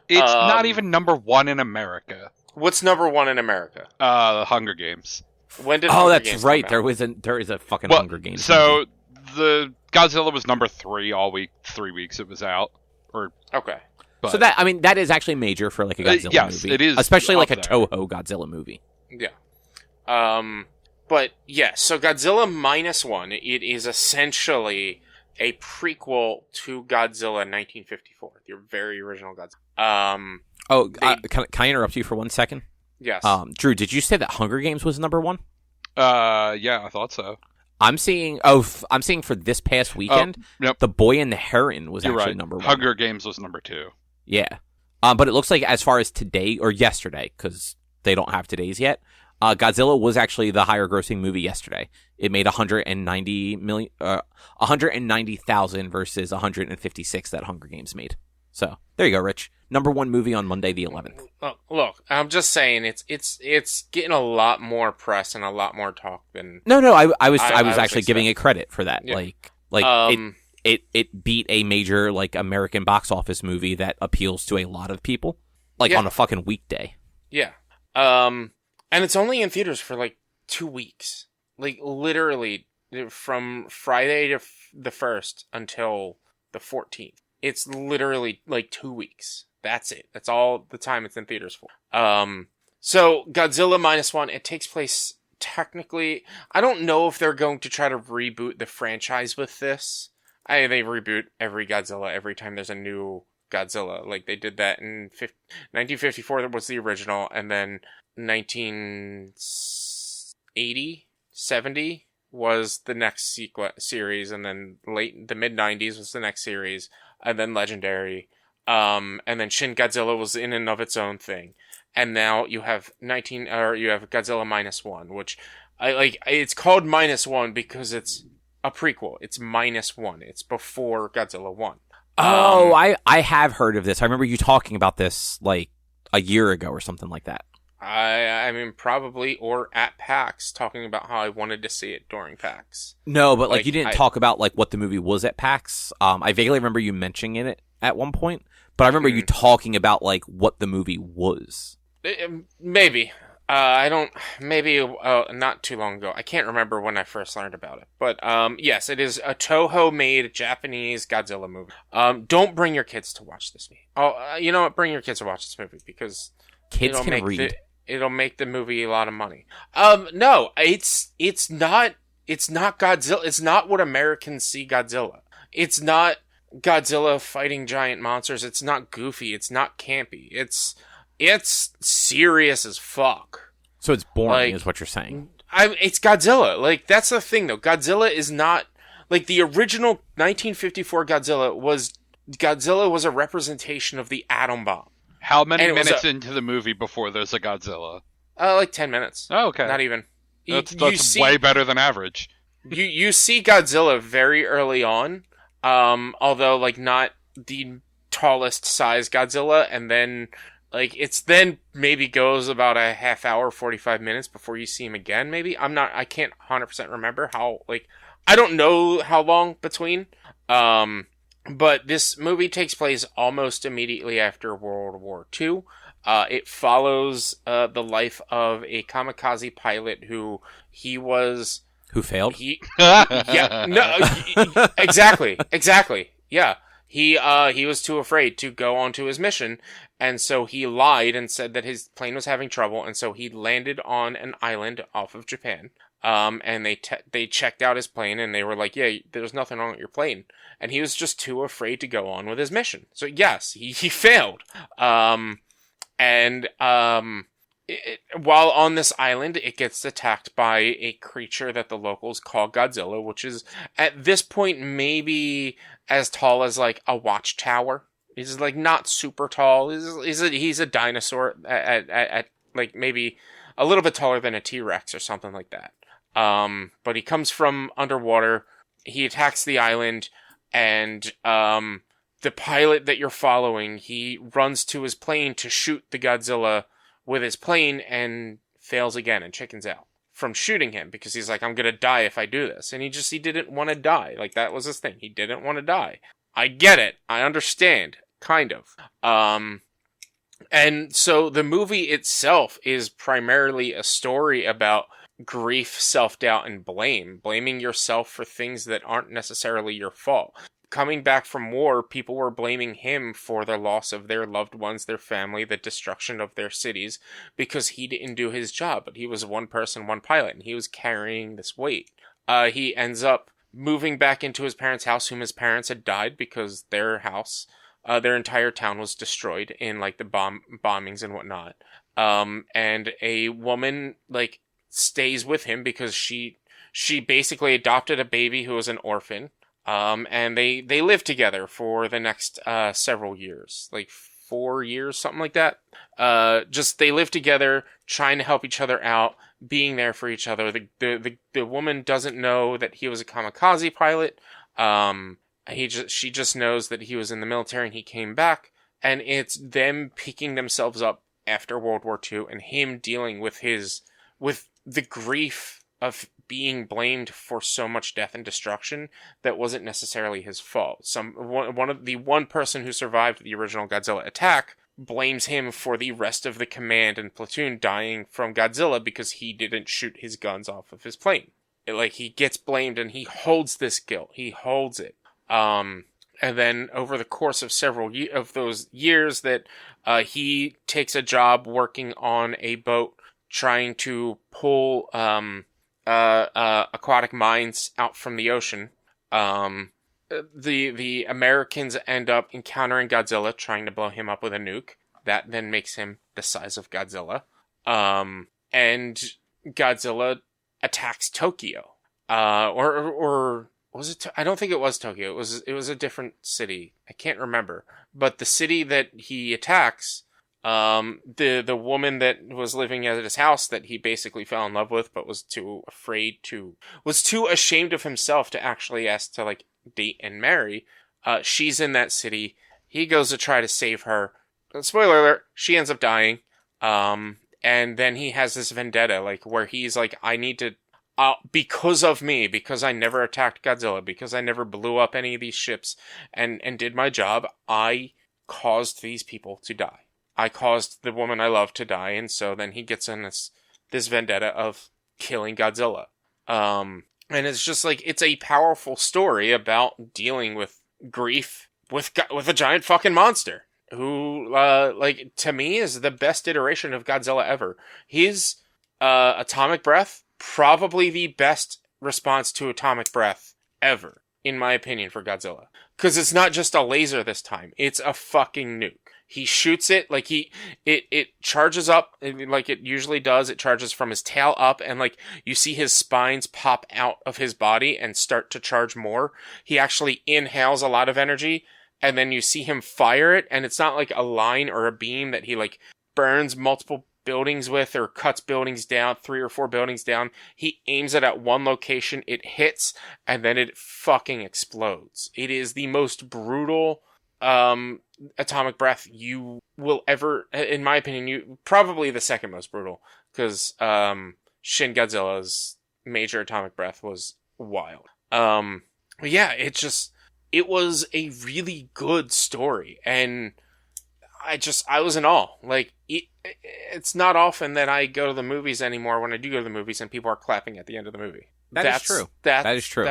S3: It's not even number 1 in America.
S2: What's number 1 in America?
S3: The Hunger Games.
S2: When did
S1: Hunger
S2: Games
S1: that's right.
S2: come out?
S1: There is a fucking Hunger Games.
S3: So the Godzilla was number 3 all week, 3 weeks it was out.
S2: Okay.
S1: So that is actually major for, like, a Godzilla movie.
S3: Yes, it is.
S1: Especially like a Toho Godzilla movie.
S2: Yeah. But yeah, so Godzilla Minus One, it is essentially a prequel to Godzilla 1954, the very original Godzilla.
S1: Can I interrupt you for 1 second?
S2: Yes.
S1: Drew, did you say that Hunger Games was number 1?
S3: Yeah, I thought so.
S1: I'm seeing for this past weekend,
S3: yep.
S1: The Boy and the Heron was actually
S3: right.
S1: number 1.
S3: Hunger Games was number 2.
S1: Yeah. But it looks like as far as today or yesterday, because they don't have today's yet, Godzilla was actually the higher grossing movie yesterday. It made 190,000 versus 156 that Hunger Games made. So there you go, Rich. Number 1 movie on Monday the 11th.
S2: Look, I'm just saying it's getting a lot more press and a lot more talk than.
S1: No, I was actually giving it credit for that.
S2: Yeah.
S1: It beat a major, like, American box office movie that appeals to a lot of people, like, on a fucking weekday.
S2: Yeah. And it's only in theaters for, like, 2 weeks. Like, literally, from Friday to the 1st until the 14th. It's literally, like, 2 weeks. That's it. That's all the time it's in theaters for. So, Godzilla Minus One, it takes place, technically... I don't know if they're going to try to reboot the franchise with this. They reboot every Godzilla every time there's a new Godzilla. Like, they did that in 1954, that was the original, and then 1980, 70 was the next series, and then the mid-90s was the next series, and then Legendary, and then Shin Godzilla was in and of its own thing. And now you have Godzilla Minus One, which it's called Minus One because it's a prequel. It's Minus One. It's before Godzilla 1.
S1: I have heard of this. I remember you talking about this, like, a year ago or something like that.
S2: I mean, probably, or at PAX, talking about how I wanted to see it during PAX.
S1: No, but, like, you didn't talk about, like, what the movie was at PAX. I vaguely remember you mentioning it at one point, but I remember you talking about, like, what the movie was.
S2: Maybe. I don't, maybe not too long ago. I can't remember when I first learned about it. But yes, it is a Toho-made Japanese Godzilla movie. Don't bring your kids to watch this movie. Oh, you know what? Bring your kids to watch this movie because
S1: Kids can read.
S2: It'll make the movie a lot of money. No, it's not Godzilla. It's not what Americans see Godzilla. It's not Godzilla fighting giant monsters. It's not goofy. It's not campy. It's serious as fuck.
S1: So it's boring, is what you're saying.
S2: It's Godzilla. Like, that's the thing, though. Godzilla is not... Like, the original 1954 Godzilla was a representation of the atom bomb.
S3: How many minutes into the movie before there's a Godzilla?
S2: Like 10 minutes.
S3: Oh, okay.
S2: Not even.
S3: That's way better than average.
S2: You see Godzilla very early on, although, like, not the tallest size Godzilla, and then... Like, it's then maybe goes about a half hour, 45 minutes before you see him again, maybe? I can't 100% remember how, like, I don't know how long between. But this movie takes place almost immediately after World War II. It follows, the life of a kamikaze pilot who
S1: failed?
S2: Exactly. Yeah. He was too afraid to go onto his mission, and so he lied and said that his plane was having trouble, and so he landed on an island off of Japan. And they checked out his plane, and they were like, yeah, there's nothing wrong with your plane. And he was just too afraid to go on with his mission. So yes, he failed. While on this island, it gets attacked by a creature that the locals call Godzilla, which is, at this point, maybe as tall as, like, a watchtower. He's, like, not super tall. He's a dinosaur at like, maybe a little bit taller than a T-Rex or something like that. But he comes from underwater. He attacks the island, and the pilot that you're following, he runs to his plane to shoot the Godzilla with his plane and fails again and chickens out from shooting him because he's like, I'm gonna die if I do this. And he didn't want to die. Like, that was his thing. He didn't want to die. I get it. I understand. Kind of. And so the movie itself is primarily a story about grief, self-doubt, and blame. Blaming yourself for things that aren't necessarily your fault. Coming back from war, people were blaming him for the loss of their loved ones, their family, the destruction of their cities, because he didn't do his job. But he was one person, one pilot, and he was carrying this weight. He ends up moving back into his parents' house, whom his parents had died because their house, their entire town was destroyed in, like, the bombings and whatnot. And a woman, like, stays with him because she basically adopted a baby who was an orphan. And they live together for the next, several years, like 4 years, something like that. They live together, trying to help each other out, being there for each other. The woman doesn't know that he was a kamikaze pilot. She just knows that he was in the military and he came back, and it's them picking themselves up after World War II and him dealing with the grief of being blamed for so much death and destruction that wasn't necessarily his fault. One person who survived the original Godzilla attack blames him for the rest of the command and platoon dying from Godzilla because he didn't shoot his guns off of his plane. He gets blamed and he holds this guilt. He holds it. And then over the course of several of those years that he takes a job working on a boat trying to pull aquatic mines out from the ocean. The Americans end up encountering Godzilla, trying to blow him up with a nuke. That then makes him the size of Godzilla. And Godzilla attacks Tokyo. Or was it? I don't think it was Tokyo. It was a different city. I can't remember. But the city that he attacks, the woman that was living at his house that he basically fell in love with, but was too ashamed of himself to actually ask to, like, date and marry. She's in that city. He goes to try to save her. Spoiler alert, she ends up dying. And then he has this vendetta, like, where he's like, I need to, because of me, because I never attacked Godzilla, because I never blew up any of these ships and did my job, I caused these people to die. I caused the woman I love to die, and so then he gets in this this vendetta of killing Godzilla. And it's just like, it's a powerful story about dealing with grief with a giant fucking monster who, like, to me is the best iteration of Godzilla ever. His atomic breath, probably the best response to atomic breath ever, in my opinion, for Godzilla. Because it's not just a laser this time, it's a fucking nuke. He shoots it, like, it charges up, like it usually does. It charges from his tail up, and, like, you see his spines pop out of his body and start to charge more. He actually inhales a lot of energy, and then you see him fire it, and it's not like a line or a beam that he, like, burns multiple buildings with or cuts buildings down, 3 or 4 buildings down. He aims it at one location, it hits, and then it fucking explodes. It is the most brutal atomic breath you will ever, in my opinion, probably the second most brutal, because Shin Godzilla's major atomic breath was wild. But yeah, it was a really good story, and I was in awe. Like, it's not often that I go to the movies anymore when I do go to the movies and people are clapping at the end of the movie.
S1: That's true. That is true.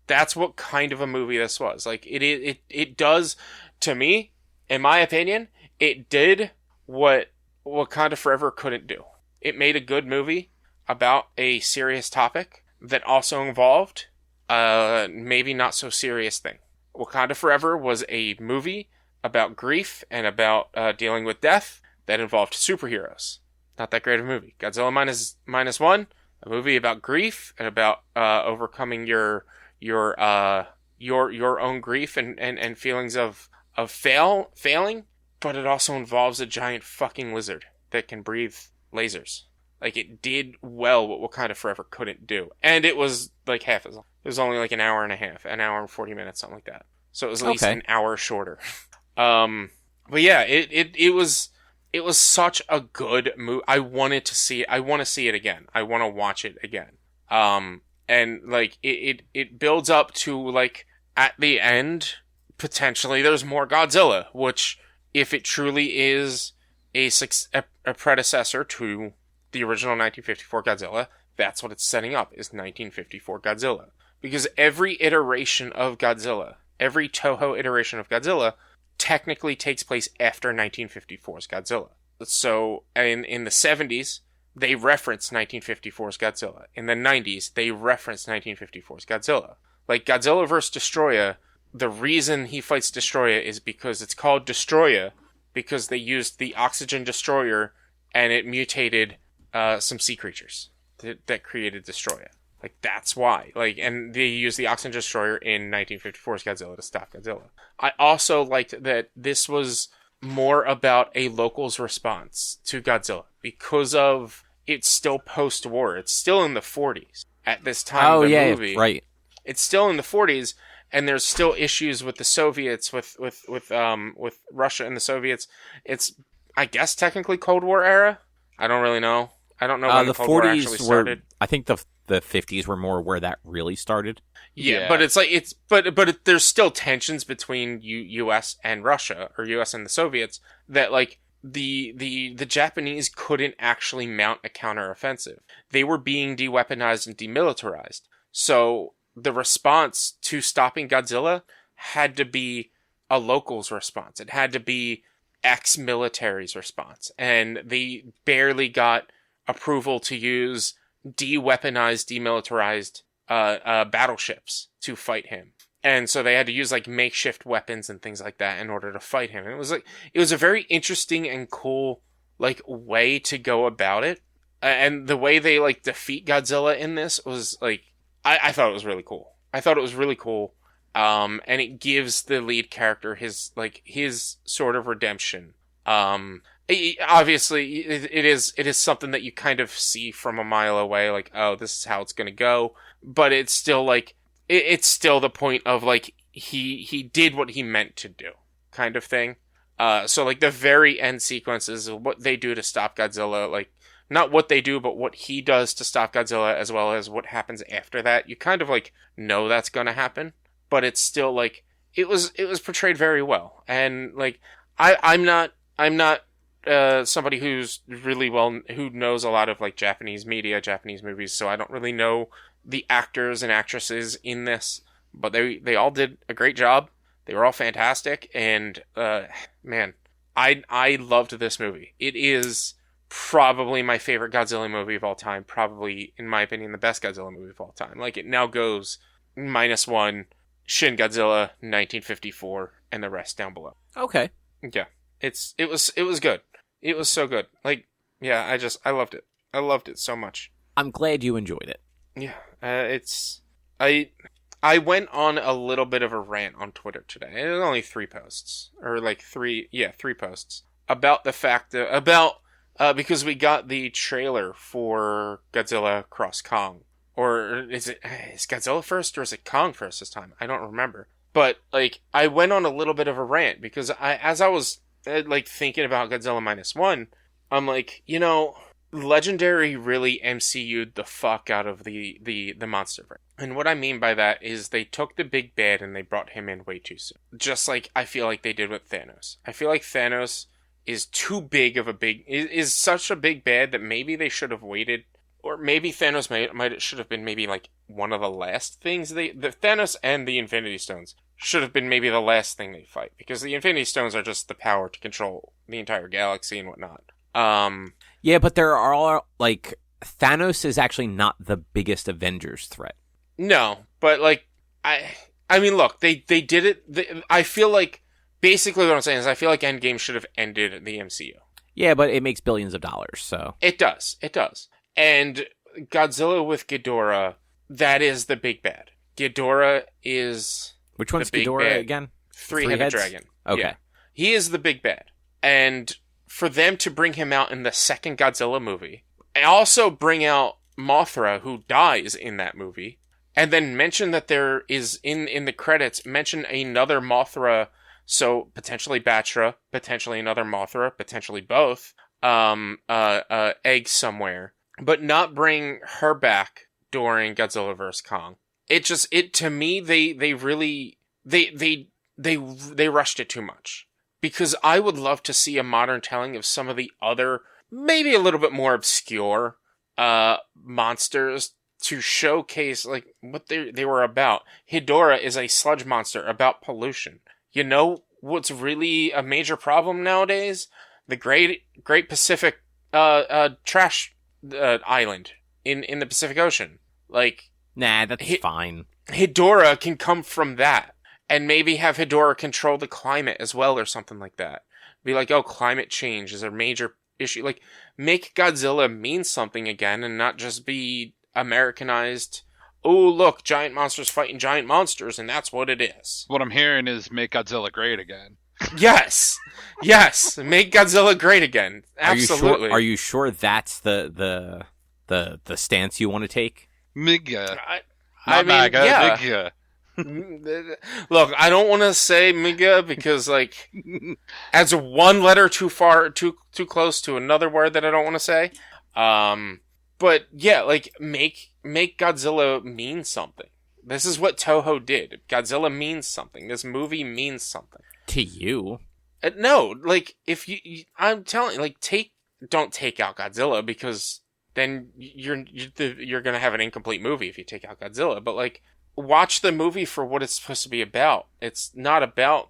S2: That's what kind of a movie this was. Like, it does, to me, in my opinion, it did what Wakanda Forever couldn't do. It made a good movie about a serious topic that also involved maybe not so serious thing. Wakanda Forever was a movie about grief and about dealing with death that involved superheroes. Not that great of a movie. Godzilla Minus One, a movie about grief and about overcoming your own grief and feelings of failing, but it also involves a giant fucking lizard that can breathe lasers. Like, it did well what Wakanda Forever couldn't do. And it was like half as long. It was only like an hour and a half, an hour and 40 minutes, something like that. So it was at least an hour shorter. But yeah, it was such a good movie. I wanted to see it. I want to see it again. I want to watch it again. And like it builds up to, like, at the end, potentially there's more Godzilla, which, if it truly is a predecessor to the original 1954 Godzilla, that's what it's setting up, is 1954 Godzilla. Because every iteration of Godzilla, every Toho iteration of Godzilla, technically takes place after 1954's Godzilla. So, in the 70s, they reference 1954's Godzilla. In the 90s, they reference 1954's Godzilla. Like, Godzilla vs. Destroyer, the reason he fights Destroyer is because it's called Destroyer, because they used the Oxygen Destroyer, and it mutated some sea creatures that created Destroyer. Like, that's why. Like, and they used the Oxygen Destroyer in 1954's Godzilla to stop Godzilla. I also liked that this was more about a local's response to Godzilla, because of it's still post-war. It's still in the 40s at this time of the movie.
S1: Right.
S2: It's still in the 40s, and there's still issues with the Soviets, with Russia and the Soviets. It's, I guess, technically Cold War era. I don't really know. I don't know when the Cold War actually started.
S1: I think the 50s were more where that really started.
S2: Yeah, but it's like there's still tensions between U.S. and Russia, or U.S. and the Soviets, that, like, the Japanese couldn't actually mount a counteroffensive. They were being de-weaponized and demilitarized. So the response to stopping Godzilla had to be a local's response. It had to be ex-military's response. And they barely got approval to use de-weaponized, demilitarized battleships to fight him. And so they had to use, like, makeshift weapons and things like that in order to fight him. And it was a very interesting and cool, like, way to go about it. And the way they, like, defeat Godzilla in this was, like, I thought it was really cool. I thought it was really cool. And it gives the lead character his sort of redemption. Obviously, it is something that you kind of see from a mile away, like, oh, this is how it's going to go. But it's still, like, it's still the point of, like, he did what he meant to do, kind of thing. So, like, the very end sequences of what they do to stop Godzilla, like, not what they do, but what he does to stop Godzilla, as well as what happens after that. You kind of, like, know that's going to happen, but it's still, like, it was portrayed very well. And, like, I'm not somebody who knows a lot of like Japanese media, Japanese movies, so I don't really know the actors and actresses in this, but they all did a great job. They were all fantastic, and man, I loved this movie. It is probably my favorite Godzilla movie of all time. Probably, in my opinion, the best Godzilla movie of all time. Like, it now goes -1, Shin Godzilla, 1954, and the rest down below.
S1: Okay.
S2: Yeah, it was good. It was so good. Like, yeah, I loved it. I loved it so much.
S1: I'm glad you enjoyed it.
S2: Yeah, I went on a little bit of a rant on Twitter today. It was only 3 posts, or like 3 posts about the fact that because we got the trailer for Godzilla Cross Kong. Or is Godzilla first, or is it Kong first this time? I don't remember. But, like, I went on a little bit of a rant, because as I was, like, thinking about Godzilla Minus One, I'm like, you know, Legendary really MCU'd the fuck out of the monster. And what I mean by that is they took the big bad and they brought him in way too soon. Just like I feel like they did with Thanos. I feel like Thanos is too big of is such a big bad that maybe they should have waited. Or maybe Thanos should have been maybe like one of the last things the Thanos and the Infinity Stones should have been maybe the last thing they fight, because the Infinity Stones are just the power to control the entire galaxy and whatnot.
S1: Yeah, but there are like Thanos is actually not the biggest Avengers threat.
S2: No, but like I mean, look, they did it. I feel like basically what I'm saying is I feel like Endgame should have ended the MCU.
S1: Yeah, but it makes billions of dollars, so
S2: it does. And Godzilla with Ghidorah, that is the big bad. Ghidorah is...
S1: Which one's Ghidorah again?
S2: Three-headed dragon.
S1: Okay.
S2: Yeah. He is the big bad. And for them to bring him out in the second Godzilla movie, and also bring out Mothra, who dies in that movie, and then mention that there is, in the credits, mention another Mothra, so potentially Batra, potentially another Mothra, potentially both, eggs somewhere, but not bring her back during Godzilla vs. Kong. To me, they really rushed it too much. Because I would love to see a modern telling of some of the other, maybe a little bit more obscure, monsters to showcase, like, what they were about. Ghidorah is a sludge monster about pollution. You know what's really a major problem nowadays? The Great Pacific, trash island in the Pacific Ocean. Like,
S1: nah, that's fine.
S2: Ghidorah can come from that, and maybe have Ghidorah control the climate as well, or something like that. Be like, oh, climate change is a major issue. Like, make Godzilla mean something again, and not just be Americanized. Oh, look, giant monsters fighting giant monsters, and that's what it is.
S3: What I'm hearing is make Godzilla great again.
S2: Yes, make Godzilla great again. Absolutely.
S1: Are you sure that's the stance you want to take?
S3: Miga.
S2: I mean, yeah.
S3: Miga.
S2: Look, I don't want to say Miga because, like, adds one letter too close to another word that I don't want to say. But yeah, like, make Godzilla mean something. This is what Toho did. Godzilla means something. This movie means something.
S1: To you?
S2: No, like, if I'm telling you, like, don't take out Godzilla, because then you're gonna have an incomplete movie if you take out Godzilla. But, like, watch the movie for what it's supposed to be about. It's not about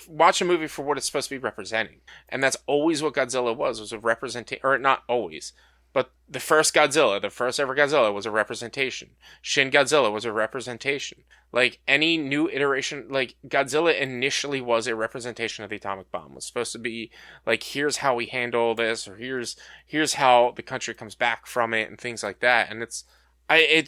S2: watch a movie for what it's supposed to be representing. And that's always what Godzilla was a representation, or not always. But the first ever Godzilla was a representation. Shin Godzilla was a representation. Like, any new iteration, like, Godzilla initially was a representation of the atomic bomb. It was supposed to be, like, here's how we handle this, or here's how the country comes back from it, and things like that. And it's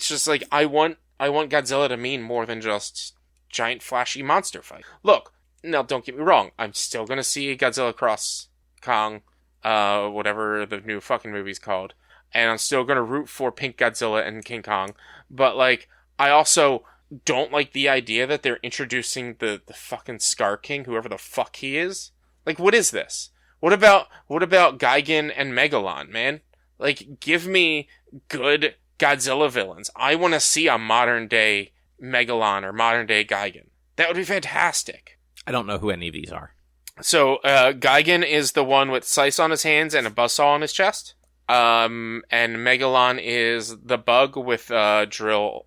S2: just, like, I want Godzilla to mean more than just giant flashy monster fight. Look, now don't get me wrong, I'm still gonna see Godzilla Cross Kong, whatever the new fucking movie's called, and I'm still gonna root for Pink Godzilla and King Kong, but, like, I also don't like the idea that they're introducing the fucking Scar King, whoever the fuck he is. Like, what is this? What about Gigan and Megalon, man? Like, give me good Godzilla villains. I want to see a modern day Megalon or modern day Gigan. That would be fantastic.
S1: I don't know who any of these are.
S2: So, Gigan is the one with scythe on his hands and a buzzsaw on his chest. And Megalon is the bug with drills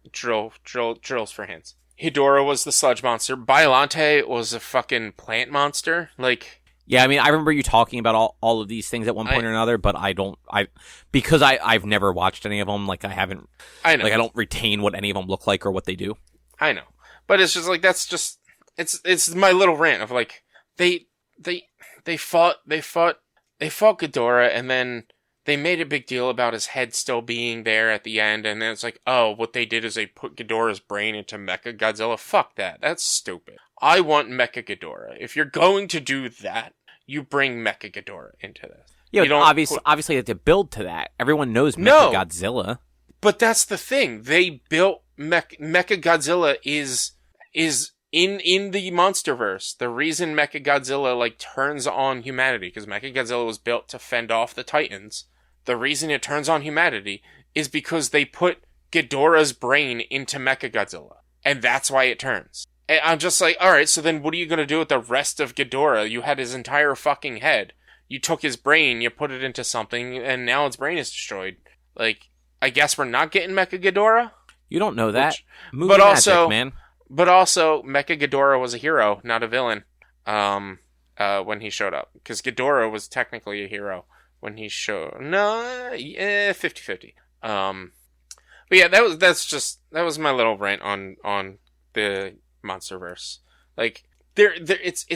S2: for hands. Hedorah was the sludge monster. Biollante was a fucking plant monster. Like,
S1: yeah, I mean, I remember you talking about all of these things at one point or another, but because I've never watched any of them. Like, I know. Like, I don't retain what any of them look like or what they do.
S2: I know, but it's just like it's my little rant of like they fought Ghidorah, and then they made a big deal about his head still being there at the end, and then it's like, oh, what they did is they put Ghidorah's brain into Mecha Godzilla. Fuck that. That's stupid. I want Mecha Ghidorah. If you're going to do that, you bring Mecha Ghidorah into this.
S1: Yeah, but obviously they have to build to that. Everyone knows Mecha Godzilla.
S2: But that's the thing. They built Mecha Godzilla is in the MonsterVerse. The reason Mecha Godzilla like turns on humanity, because Mecha Godzilla was built to fend off the Titans. The reason it turns on humanity is because they put Ghidorah's brain into Mecha Godzilla, and that's why it turns. And I'm just like, all right, so then what are you gonna do with the rest of Ghidorah? You had his entire fucking head. You took his brain, you put it into something, and now its brain is destroyed. Like, I guess we're not getting Mecha Ghidorah?
S1: You don't know that.
S2: But also, Mecha Ghidorah was a hero, not a villain, when he showed up. Because Ghidorah was technically a hero when he showed... No, 50-50. But yeah, that was my little rant on the MonsterVerse. Like, it's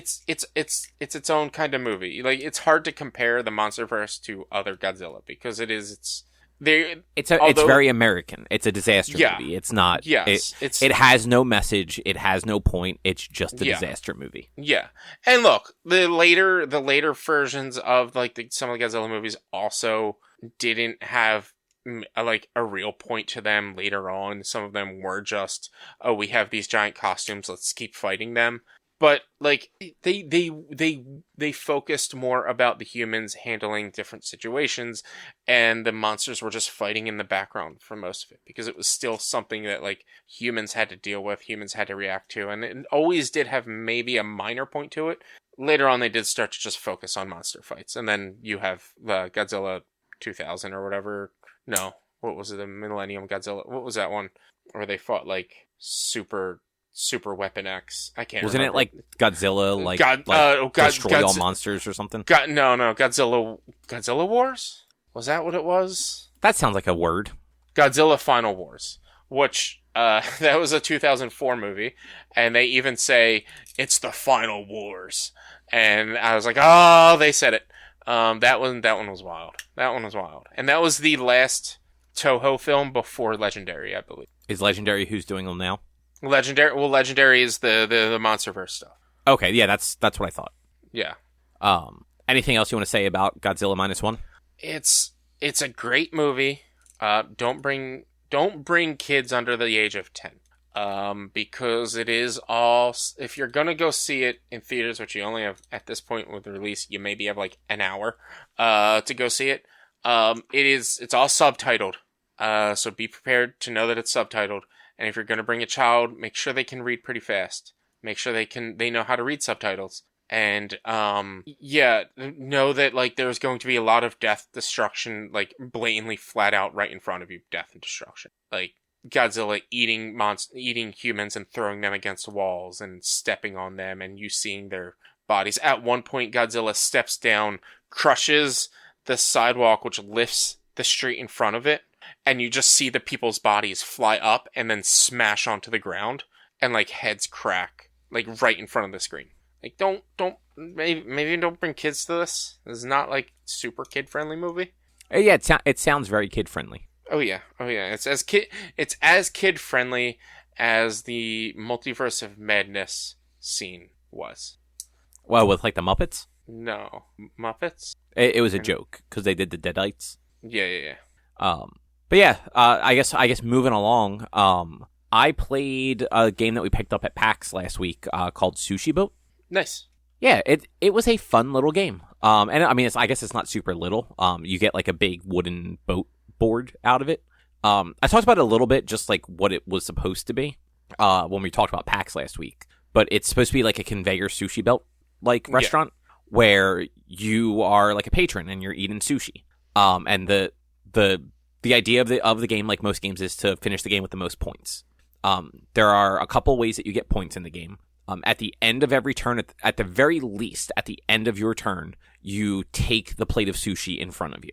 S2: its own kind of movie. Like, it's hard to compare the MonsterVerse to other Godzilla because it's very American. It's a disaster movie. It's not. Yes, it has no message. It has no point. It's just a disaster movie. Yeah, and look, the later versions of like some of the Godzilla movies also didn't have like a real point to them. Later on, some of them were just, oh, we have these giant costumes. Let's keep fighting them. But like they focused more about the humans handling different situations, and the monsters were just fighting in the background for most of it because it was still something that like humans had to deal with, humans had to react to, and it always did have maybe a minor point to it. Later on, they did start to just focus on monster fights, and then you have the Godzilla 2000 or whatever. No, what was it? The Millennium Godzilla? What was that one where they fought like Super Weapon X? I can't. Wasn't remember. It like Godzilla, destroy all monsters or something? No, Godzilla Wars. Was that what it was? That sounds like a word. Godzilla Final Wars, which that was a 2004 movie, and they even say it's the Final Wars, and I was like, oh, they said it. That one was wild. That one was wild, and that was the last Toho film before Legendary, I believe. Is Legendary who's doing them now? Legendary is the MonsterVerse stuff. Okay, yeah, that's what I thought. Yeah. Anything else you want to say about Godzilla Minus One? It's a great movie. Don't bring kids under the age of 10. Because it is all, if you're gonna go see it in theaters, which you only have at this point with the release, you maybe have like an hour to go see it. It's all subtitled. So be prepared to know that it's subtitled. And if you're going to bring a child, make sure they can read pretty fast. Make sure they know how to read subtitles. And, know that, like, there's going to be a lot of death, destruction, like, blatantly flat out right in front of you, death and destruction. Like, Godzilla eating humans and throwing them against walls and stepping on them and you seeing their bodies. At one point, Godzilla steps down, crushes the sidewalk, which lifts the street in front of it. And you just see the people's bodies fly up and then smash onto the ground and like heads crack like right in front of the screen. Like maybe don't bring kids to this. This is not like super kid friendly movie. Yeah, it sounds very kid friendly. Oh yeah. It's as kid friendly as the Multiverse of Madness scene was. Well, with like the Muppets? No, Muppets. It was a joke because they did the Deadites. Yeah. But yeah, I guess moving along, I played a game that we picked up at PAX last week, called Sushi Boat. Nice. Yeah, it was a fun little game. And I mean, I guess it's not super little. You get like a big wooden boat board out of it. I talked about it a little bit, just like what it was supposed to be, when we talked about PAX last week. But it's supposed to be like a conveyor sushi belt like restaurant.
S1: where you are like a patron and you're eating sushi. And the idea of the game, like most games, is to finish the game with the most points. There are a couple ways that you get points in the game. At the end of every turn, at the very least, at the end of your turn, you take the plate of sushi in front of you.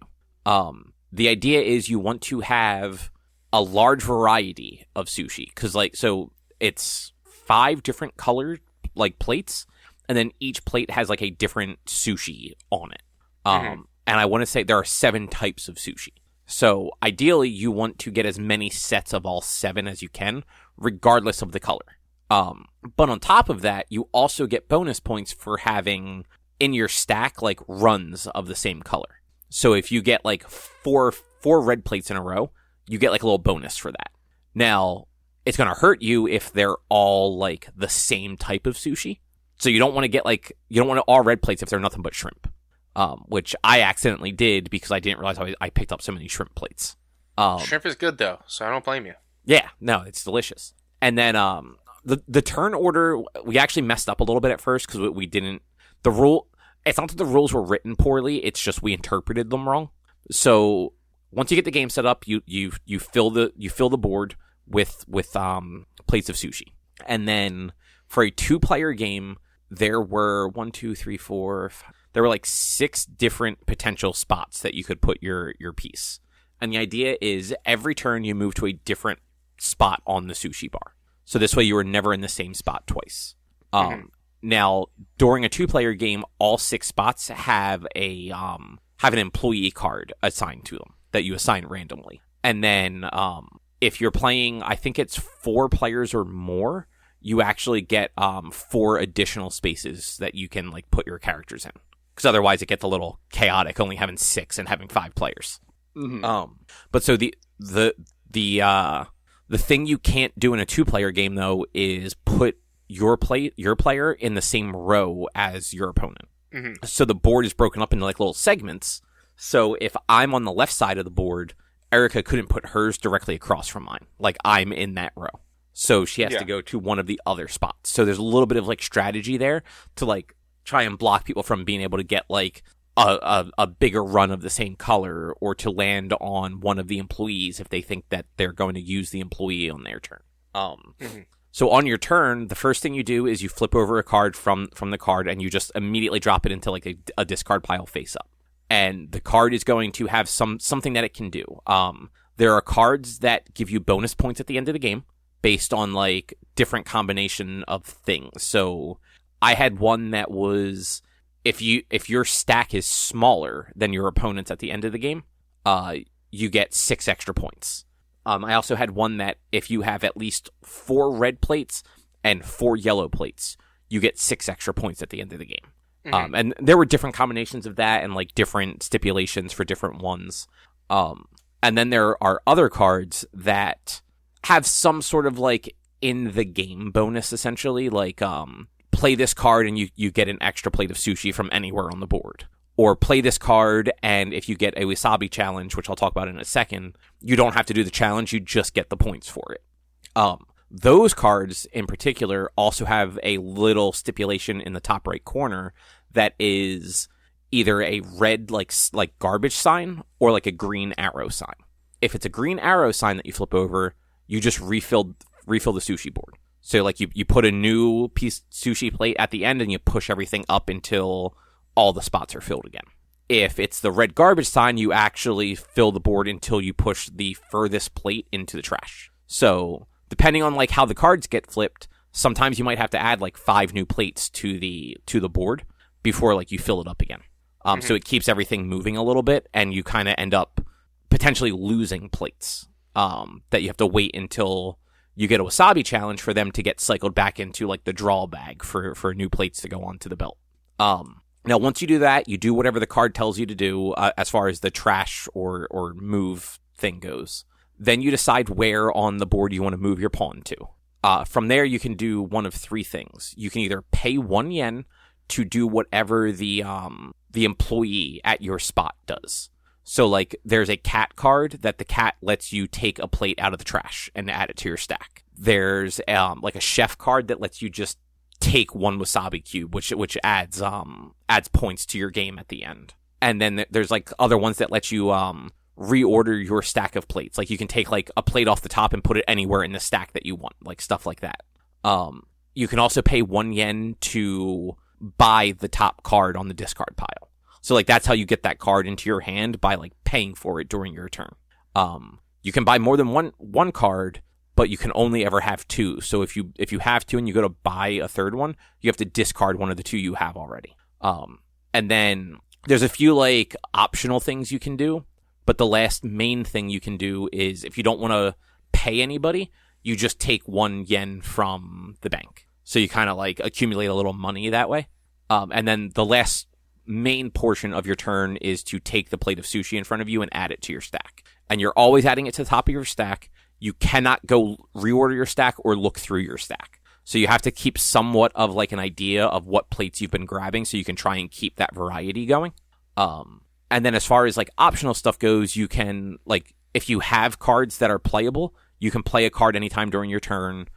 S1: The idea is you want to have a large variety of sushi, because so it's 5 different colored like plates, and then each plate has like a different sushi on it. And I want to say there are 7 types of sushi. So ideally, you want to get as many sets of all 7 as you can, regardless of the color. But on top of that, you also get bonus points for having in your stack like runs of the same color. So if you get like four red plates in a row, you get like a little bonus for that. Now, it's going to hurt you if they're all like the same type of sushi. So you don't want to get all red plates if they're nothing but shrimp. Which I accidentally did because I didn't realize I picked up so many shrimp plates.
S2: Shrimp is good though, so I don't blame you.
S1: Yeah, no, it's delicious. And then the turn order, we actually messed up a little bit at first because we didn't. It's not that the rules were written poorly; it's just we interpreted them wrong. So once you get the game set up, you fill the board with plates of sushi, and then for a 2-player game, there were 1, 2, 3, 4. There were like 6 different potential spots that you could put your piece. And the idea is every turn you move to a different spot on the sushi bar. So this way you were never in the same spot twice. Now, during a 2-player game, all 6 spots have an employee card assigned to them that you assign randomly. And then if you're playing, I think it's 4 players or more, you actually get 4 additional spaces that you can like put your characters in. Because otherwise it gets a little chaotic, only having 6 and having 5 players. But so the thing you can't do in a 2-player game though is put your player in the same row as your opponent. So the board is broken up into like little segments. So if I'm on the left side of the board, Erica couldn't put hers directly across from mine. Like I'm in that row. So she has to go to one of the other spots. So there's a little bit of like strategy there to like try and block people from being able to get like a bigger run of the same color or to land on one of the employees if they think that they're going to use the employee on their turn. So on your turn, the first thing you do is you flip over a card from the card and you just immediately drop it into like a discard pile face up. And the card is going to have something that it can do. There are cards that give you bonus points at the end of the game based on like different combination of things. So I had one that was if your stack is smaller than your opponent's at the end of the game, you get 6 extra points. I also had one that if you have at least 4 red plates and 4 yellow plates, you get 6 extra points at the end of the game. And there were different combinations of that and like different stipulations for different ones. And then there are other cards that have some sort of like in the game bonus essentially, like play this card and you get an extra plate of sushi from anywhere on the board. Or play this card and if you get a wasabi challenge, which I'll talk about in a second, you don't have to do the challenge, you just get the points for it. Those cards in particular also have a little stipulation in the top right corner that is either a red like garbage sign or like a green arrow sign. If it's a green arrow sign that you flip over, you just refill the sushi board. So like you put a new piece sushi plate at the end and you push everything up until all the spots are filled again. If it's the red garbage sign, you actually fill the board until you push the furthest plate into the trash. So depending on like how the cards get flipped, sometimes you might have to add like 5 new plates to the board before like you fill it up again. So it keeps everything moving a little bit and you kind of end up potentially losing plates that you have to wait until you get a wasabi challenge for them to get cycled back into like the draw bag for new plates to go onto the belt. Now, once you do that, you do whatever the card tells you to do as far as the trash or move thing goes. Then you decide where on the board you want to move your pawn to. From there, you can do one of 3 things. You can either pay 1 yen to do whatever the employee at your spot does. So, like, there's a cat card that the cat lets you take a plate out of the trash and add it to your stack. There's, like, a chef card that lets you just take one wasabi cube, which adds points to your game at the end. And then there's like other ones that let you reorder your stack of plates. Like you can take like a plate off the top and put it anywhere in the stack that you want, like stuff like that. You can also pay 1 yen to buy the top card on the discard pile. So like that's how you get that card into your hand, by like paying for it during your turn. You can buy more than one card, but you can only ever have 2. So if you have 2 and you go to buy a third one, you have to discard one of the 2 you have already. And then there's a few like optional things you can do, but the last main thing you can do is if you don't want to pay anybody, you just take 1 yen from the bank. So you kind of like accumulate a little money that way. And then the last main portion of your turn is to take the plate of sushi in front of you and add it to your stack. And you're always adding it to the top of your stack. You cannot go reorder your stack or look through your stack. So you have to keep somewhat of like an idea of what plates you've been grabbing so you can try and keep that variety going. And then as far as like optional stuff goes, you can like, if you have cards that are playable, you can play a card anytime during your turn.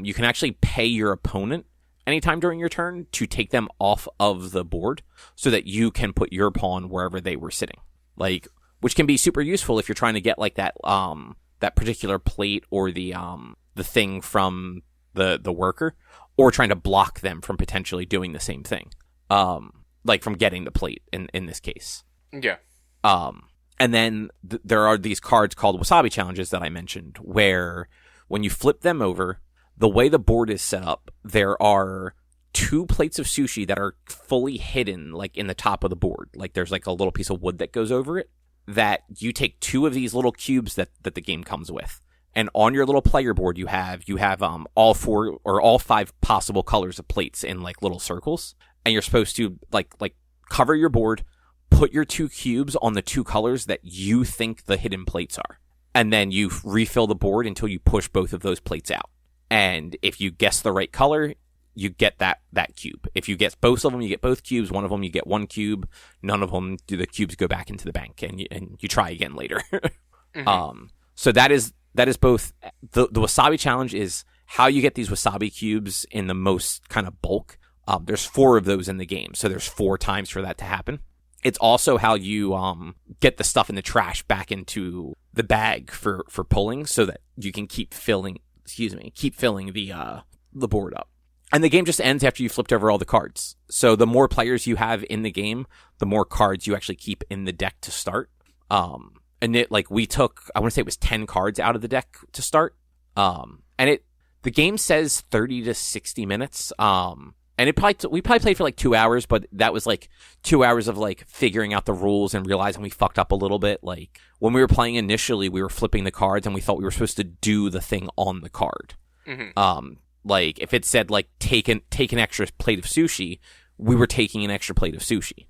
S1: You can actually pay your opponent anytime during your turn to take them off of the board so that you can put your pawn wherever they were sitting. Like, which can be super useful if you're trying to get like that particular plate or the thing from the worker, or trying to block them from potentially doing the same thing. Like from getting the plate in this case.
S2: Yeah.
S1: And then there are these cards called wasabi challenges that I mentioned, where when you flip them over, the way the board is set up, there are 2 plates of sushi that are fully hidden, like in the top of the board. Like there's like a little piece of wood that goes over it, that you take 2 of these little cubes that the game comes with. And on your little player board, you have all 4 or all 5 possible colors of plates in like little circles. And you're supposed to like cover your board, put your 2 cubes on the 2 colors that you think the hidden plates are. And then you refill the board until you push both of those plates out. And if you guess the right color, you get that cube. If you guess both of them, you get both cubes. One of them, you get 1 cube. None of them do the cubes go back into the bank, and you try again later. Mm-hmm. So that is both the wasabi challenge is how you get these wasabi cubes in the most kind of bulk. There's 4 of those in the game, so there's 4 times for that to happen. It's also how you get the stuff in the trash back into the bag for pulling, so that you can keep filling the board up. And the game just ends after you flipped over all the cards. So the more players you have in the game, the more cards you actually keep in the deck to start. And we took, I want to say it was 10 cards out of the deck to start. And the game says 30 to 60 minutes. And we probably played for like 2 hours, but that was like 2 hours of like figuring out the rules and realizing we fucked up a little bit. Like when we were playing initially, we were flipping the cards and we thought we were supposed to do the thing on the card. Mm-hmm. Like if it said like take an extra plate of sushi, we were taking an extra plate of sushi.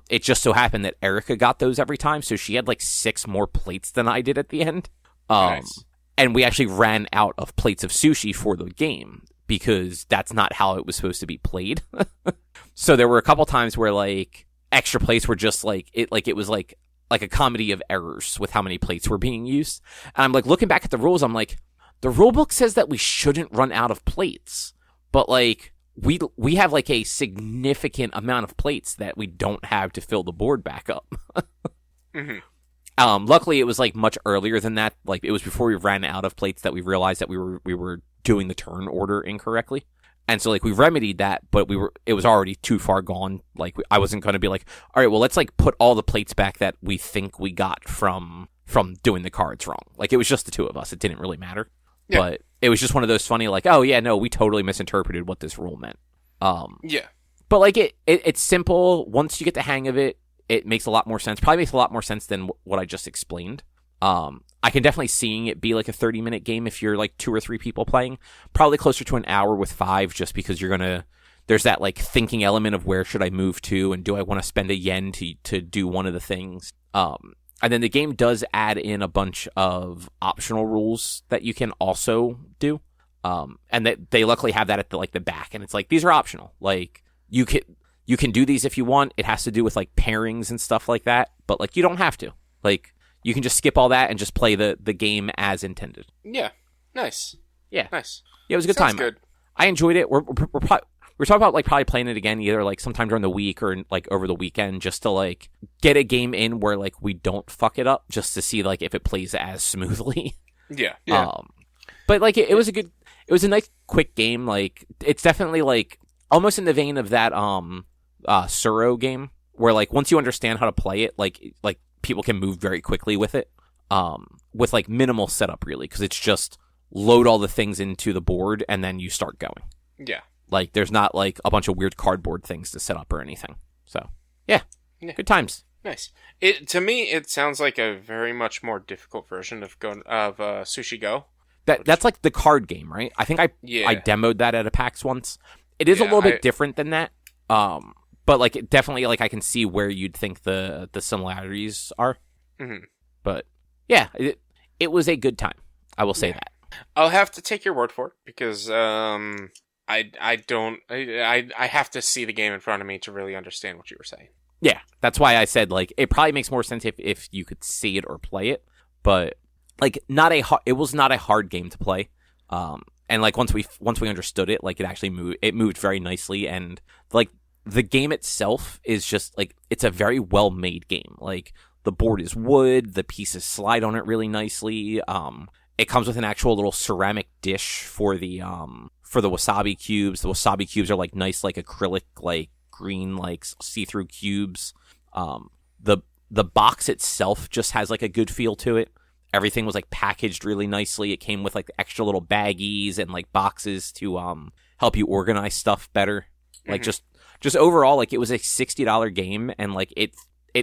S1: It just so happened that Erica got those every time, so she had like 6 more plates than I did at the end. Nice. And we actually ran out of plates of sushi for the game, because that's not how it was supposed to be played. So there were a couple times where like extra plates were just like it was like a comedy of errors with how many plates were being used. And I'm like looking back at the rules, I'm like, the rule book says that we shouldn't run out of plates, but like we have like a significant amount of plates that we don't have to fill the board back up. Mm-hmm. Luckily it was like much earlier than that. Like it was before we ran out of plates that we realized that we were doing the turn order incorrectly. And so like we remedied that, but it was already too far gone. Like I wasn't going to be like, all right, well, let's like put all the plates back that we think we got from doing the cards wrong. Like it was just the 2 of us. It didn't really matter. Yeah. But it was just one of those funny, like, oh yeah, no, we totally misinterpreted what this rule meant.
S2: Yeah.
S1: But like it's simple. Once you get the hang of it, it makes a lot more sense. Probably makes a lot more sense than what I just explained. I can definitely see it be like a 30-minute game if you're like 2 or 3 people playing. Probably closer to an hour with 5, just because there's that like thinking element of where should I move to, and do I want to spend a yen to do one of the things. And then the game does add in a bunch of optional rules that you can also do. And that they luckily have that at the back, and it's like, these are optional. Like you can do these if you want. It has to do with like pairings and stuff like that, but like you don't have to. Like you can just skip all that and just play the game as intended.
S2: Yeah. Nice.
S1: Yeah.
S2: Nice.
S1: Yeah, it was a good
S2: Sounds
S1: time.
S2: Good.
S1: I enjoyed it. We're probably, we're talking about like probably playing it again either like sometime during the week or like over the weekend just to like get a game in where like we don't fuck it up just to see like if it plays as smoothly.
S2: Yeah.
S1: But like it was a nice quick game. Like it's definitely like almost in the vein of that Suro game where like once you understand how to play it, like people can move very quickly with it. With like minimal setup really, because it's just load all the things into the board and then you start going.
S2: Yeah.
S1: Like there's not like a bunch of weird cardboard things to set up or anything. So yeah. Good times.
S2: Nice. To me, it sounds like a very much more difficult version of Sushi Go.
S1: That's like the card game, right? I think I demoed that at a PAX once. It is a little bit different than that. But like it definitely like I can see where you'd think the similarities are.
S2: Mm-hmm.
S1: But yeah, it was a good time. I will say that.
S2: I'll have to take your word for it because I have to see the game in front of me to really understand what you were saying.
S1: Yeah, that's why I said like it probably makes more sense if you could see it or play it, but like it was not a hard game to play. And like once we understood it, like it moved very nicely, and like the game itself is just like it's a very well made game. Like the board is wood, the pieces slide on it really nicely. It comes with an actual little ceramic dish for the wasabi cubes. The wasabi cubes are like nice, like acrylic, like green, like see-through cubes. The box itself just has like a good feel to it. Everything was like packaged really nicely. It came with like extra little baggies and like boxes to help you organize stuff better. Like just overall, like it was a $60 game, and like it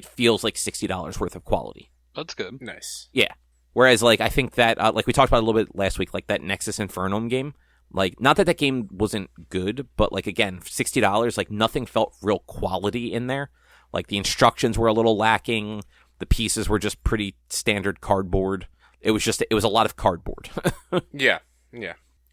S1: feels like $60 worth of quality.
S3: That's good.
S2: Nice.
S1: Yeah. Whereas, like, I think that, like we talked about a little bit last week, like that Nexus Infernum game, like, not that game wasn't good, but, like, again, $60, like, nothing felt real quality in there. Like, the instructions were a little lacking. The pieces were just pretty standard cardboard. It was a lot of cardboard.
S2: Yeah.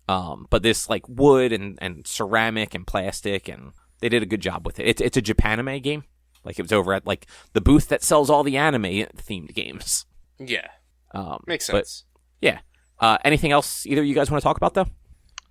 S1: But this, like, wood and ceramic and plastic, and they did a good job with it. It's a Japanime game. Like, it was over at, like, the booth that sells all the anime-themed games.
S2: Yeah. Makes
S1: But,
S2: sense.
S1: yeah. Anything else either of you guys want to talk about, though?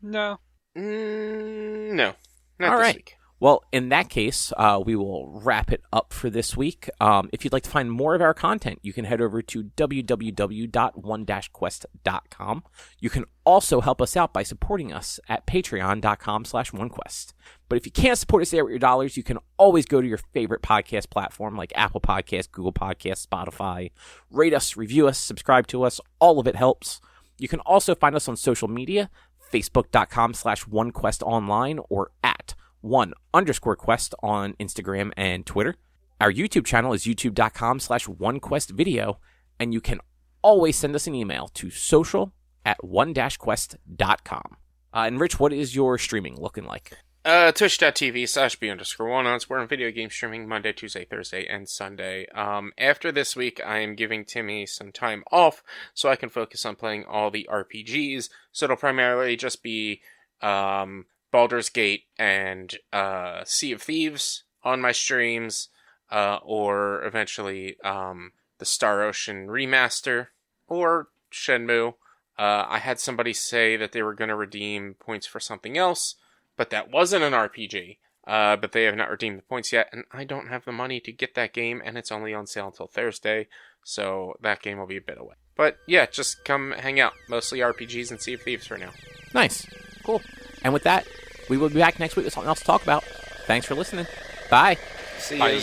S3: No.
S2: No. Not
S1: All
S2: this
S1: right.
S2: week.
S1: Well, in that case, we will wrap it up for this week. If you'd like to find more of our content, you can head over to www.one-quest.com. You can also help us out by supporting us at patreon.com/onequest. But if you can't support us there with your dollars, you can always go to your favorite podcast platform like Apple Podcasts, Google Podcasts, Spotify. Rate us, review us, subscribe to us. All of it helps. You can also find us on social media, facebook.com/onequestonline or at @1_quest on Instagram and Twitter. Our YouTube channel is youtube.com/onequestvideo, and you can always send us an email to social@one-quest.com. And Rich, what is your streaming looking like?
S2: Twitch.tv/b_1. We're on video game streaming Monday, Tuesday, Thursday, and Sunday. After this week, I am giving Timmy some time off so I can focus on playing all the RPGs. So it'll primarily just be Baldur's Gate and Sea of Thieves on my streams, or eventually the Star Ocean remaster, or Shenmue. I had somebody say that they were going to redeem points for something else, but that wasn't an RPG. But they have not redeemed the points yet, and I don't have the money to get that game, and it's only on sale until Thursday, so that game will be a bit away. But yeah, just come hang out. Mostly RPGs and Sea of Thieves for now.
S1: Nice. Cool. And with that, we will be back next week with something else to talk about. Thanks for listening. Bye.
S2: See
S3: Bye.
S2: you.